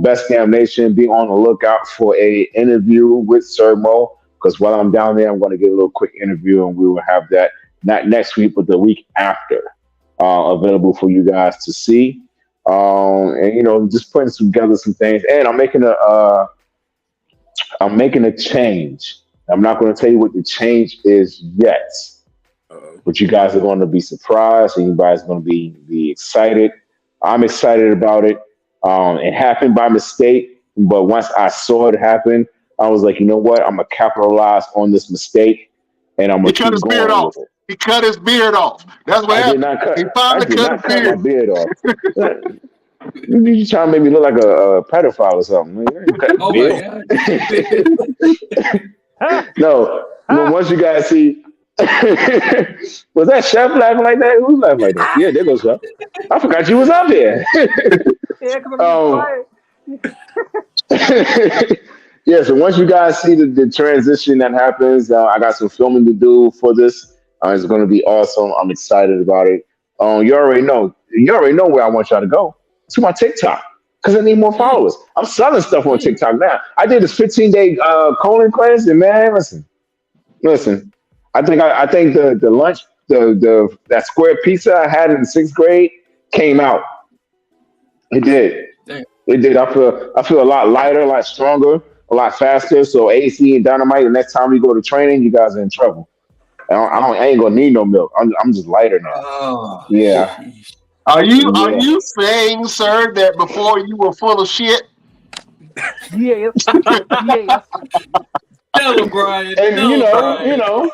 Best Damn Nation, be on the lookout for a interview with Sir Mo because while I'm down there, I'm going to get a little quick interview and we will have that not next week, but the week after available for you guys to see. And just putting together some things. And I'm making a change. I'm not going to tell you what the change is yet, Uh-oh. but you guys are going to be surprised and you guys are going to be excited. I'm excited about it. It happened by mistake, but once I saw it happen, I was like, you know what? I'm going to capitalize on this mistake and I'm He going to cut keep his beard going with off. it. He cut his beard off. That's what I did happened. not cut. He I finally did cut his not cut my beard. beard off. You trying to make me look like a pedophile or something? Man, you ain't cutting the Oh my god. beard. Ha! No, but Ha! once you guys see, was that Chef laughing like that? Who's laughing like that? Yeah, there goes Chef. I forgot you was up there. Yeah, because I'm getting um, quiet. yeah. So once you guys see the transition that happens, I got some filming to do for this. It's going to be awesome. I'm excited about it. You already know. You already know where I want y'all to go to my TikTok because I need more Mm, followers. I'm selling stuff on mm. TikTok now. I did this 15-day colon cleanse, and man, listen. I think the lunch the that square pizza I had in the sixth grade came out. It did. Damn. It did. I feel a lot lighter, a lot stronger, a lot faster. So AC and Dynamite. The next time we go to training, you guys are in trouble. I ain't gonna need no milk. I'm just lighter now. Oh, Yeah, sheesh. Are yeah. you saying, sir, that before you were full of shit? Yes. Yes. Tell him, Brian. And Tell him, Brian. well,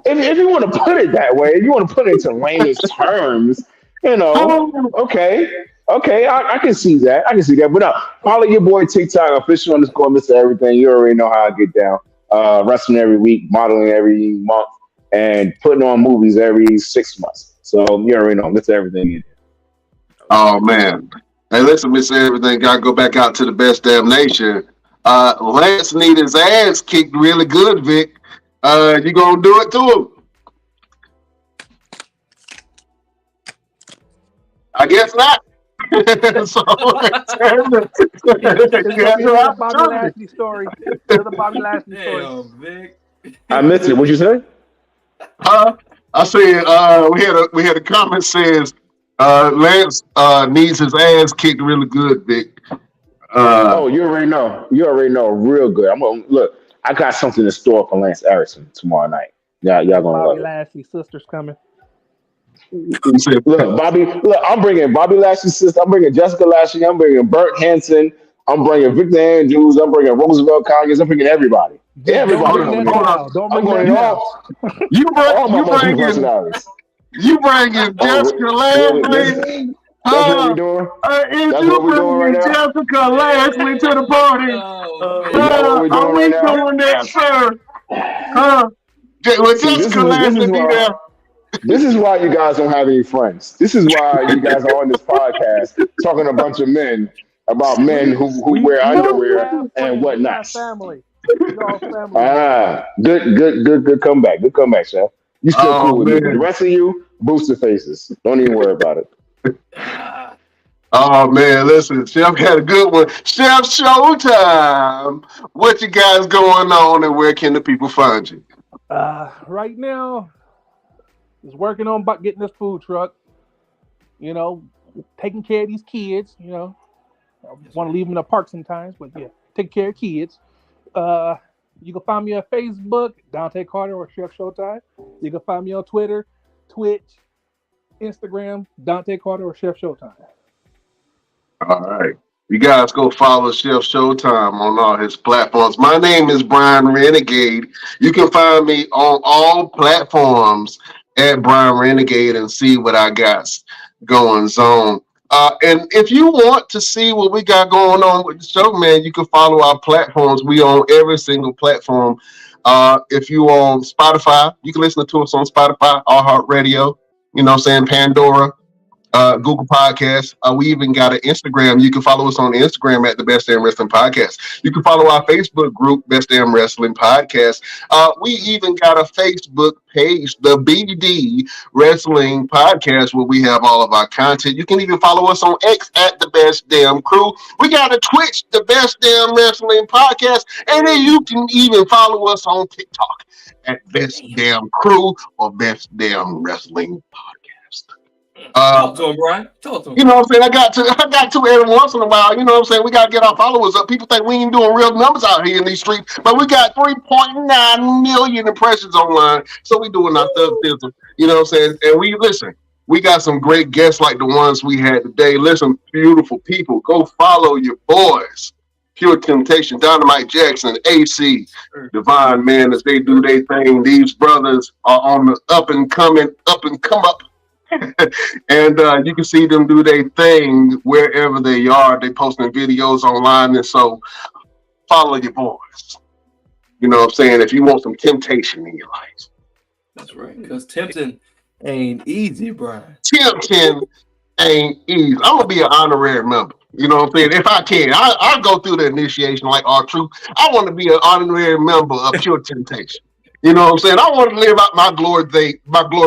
if you want to put it that way, if you want to put it into layman's terms, okay, okay, I can see that. I can see that. But no, follow your boy TikTok official underscore Mr. Everything. You already know how I get down. Wrestling every week, modeling every month, and putting on movies every 6 months. So you already know Mr. Everything. Oh man. Hey, listen, Miss Everything, gotta go back out to the best damn nation. Lance need his ass kicked really good, Vic. You gonna do it to him? I guess not. So It's you gonna have be your another Bobby opportunity. Lashley story. Another Bobby Lashley story. Damn, Vic. I missed it. What you say? Huh? I said we had a comment says Lance needs his ass kicked really good, Vic. Uh Oh, you already know. You already know real good. I'm gonna look. I got something in store for Lance Erickson tomorrow night. Y'all gonna Bobby love it. Lashley sisters coming. he said Look, Bobby. Look, I'm bringing Bobby Lashley's sister. I'm bringing Jessica Lashley. I'm bringing Burt Hanson. I'm bringing Victor Andrews. I'm bringing Roosevelt Conyers. I'm bringing everybody. Don't hold Everybody's bring on, gonna that be hold there. on. child. Don't I'm bring going that in You child. all my you multiple bringing personalities. Jessica Really? Lashley? That's what we Huh? doing. Is That's you what we doing right bringing now. Jessica Lashley to the Man. party? Oh, Is that what man. we're Are doing right we now? doing that, sir? Huh? Will See, Jessica this Lashley is be why. there? This is why you guys don't have any friends. This is why you guys are on this podcast talking to a bunch of men about men We who we wear we don't underwear have and friends. We whatnot. have family. We all family here. Good comeback. Good comeback, Chef. You still Oh cool with me, but the man. rest of you, booster faces. Don't even worry about it. Ah, Oh man, listen, Chef had a good one. Chef Showtime. What you guys going on and where can the people find you? Right now, is working on getting this food truck. You know, taking care of these kids. You know, I yes, want sir. to leave them in the park sometimes, but yeah, take care of kids. Uh, you can find me on Facebook, Dante Carter or Chef Showtime. You can find me on Twitter, Twitch, Instagram, Dante Carter or Chef Showtime. All right. You guys go follow Chef Showtime on all his platforms. My name is Brian Renegade. You can find me on all platforms at Brian Renegade and see what I got going on. And if you want to see what we got going on with the show, man, you can follow our platforms. We on every single platform. If you on Spotify, you can listen to us on Spotify, iHeartRadio, you know what I'm saying, Pandora. Google Podcasts. We even got an Instagram. You can follow us on Instagram at the Best Damn Wrestling Podcast. You can follow our Facebook group, Best Damn Wrestling Podcast. We even got a Facebook page, the BD Wrestling Podcast, where we have all of our content. You can even follow us on X at the Best Damn Crew. We got a Twitch, the Best Damn Wrestling Podcast, and then you can even follow us on TikTok at Best Damn Crew or Best Damn Wrestling Podcast. Talk to him, Brian. Talk to him. You know what I'm saying? I got to every once in a while. You know what I'm saying? We got to get our followers up. People think we ain't doing real numbers out here in these streets, but we got 3.9 million impressions online. So we doing our thug thizzle. You know what I'm saying? And we got some great guests like the ones we had today. Listen, beautiful people, go follow your boys. Pure Temptation, Dynamite Jackson, AC, Divine, man, as they do their thing. These brothers are on the up and come up. And you can see them do their thing wherever they are. They posting videos online, and so follow your boys. You know what I'm saying? If you want some temptation in your life. That's right, because tempting ain't easy, Brian. Tempting ain't easy. I'm gonna be an honorary member. You know what I'm saying? If I can, I'll go through the initiation like R-Truth. I want to be an honorary member of Pure Temptation. You know what I'm saying? I want to live out my glory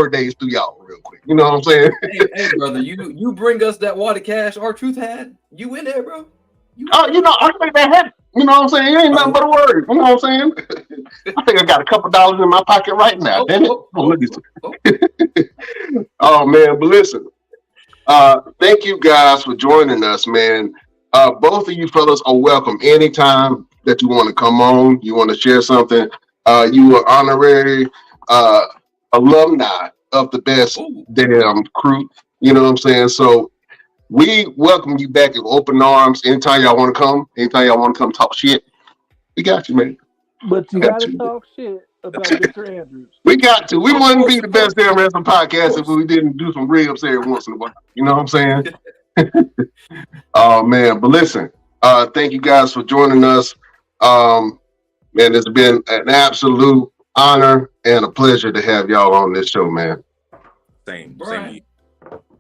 days through y'all real quick. You know what I'm saying? Hey, brother, you bring us that water cash R-Truth had. You in there, bro? I think that had. You know what I'm saying? It ain't nothing but a word. You know what I'm saying? I think I got a couple dollars in my pocket right now. Oh man, but listen. Thank you guys for joining us, man. Both of you fellas are welcome anytime that you want to come on. You want to share something. You are honorary alumni of the Best Damn Crew. You know what I'm saying? So we welcome you back with open arms anytime y'all want to come. Anytime y'all want to come talk shit, we got you, man. But you got to talk shit about Mr. Andrews. We got to. We wouldn't be the Best Damn Wrestling Podcast if we didn't do some ribs every once in a while. You know what I'm saying? Oh, man. But listen, thank you guys for joining us. Man, it's been an absolute honor and a pleasure to have y'all on this show, man. Same. Brian,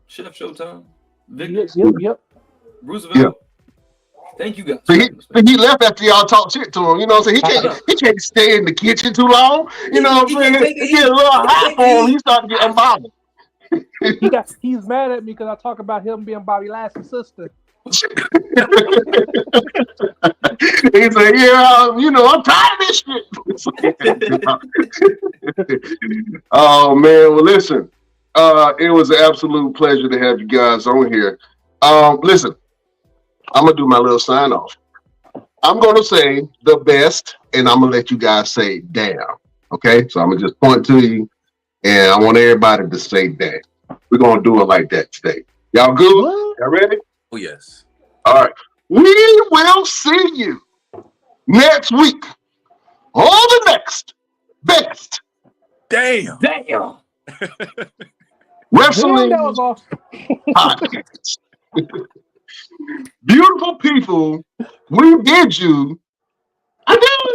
Chef Showtime, Victor, Yep. Roosevelt. Yep. Thank you guys. So he left after y'all talk shit to him. You know what I'm saying? He can't stay in the kitchen too long. You know what I'm saying? He get a little hot for him. He started to get unbothered. He's mad at me because I talk about him being Bobby Lashley's sister. He said, I'm tired of this shit. Oh, man. Well, listen, it was an absolute pleasure to have you guys on here. Listen, I'm going to do my little sign off. I'm going to say the best, and I'm going to let you guys say damn. Okay? So I'm going to just point to you, and I want everybody to say damn. We're going to do it like that today. Y'all good? Y'all ready? Oh, yes. All right. We will see you next week on the next Best Damn. Wrestling That was awesome. Podcast. Beautiful people, we bid you adieu.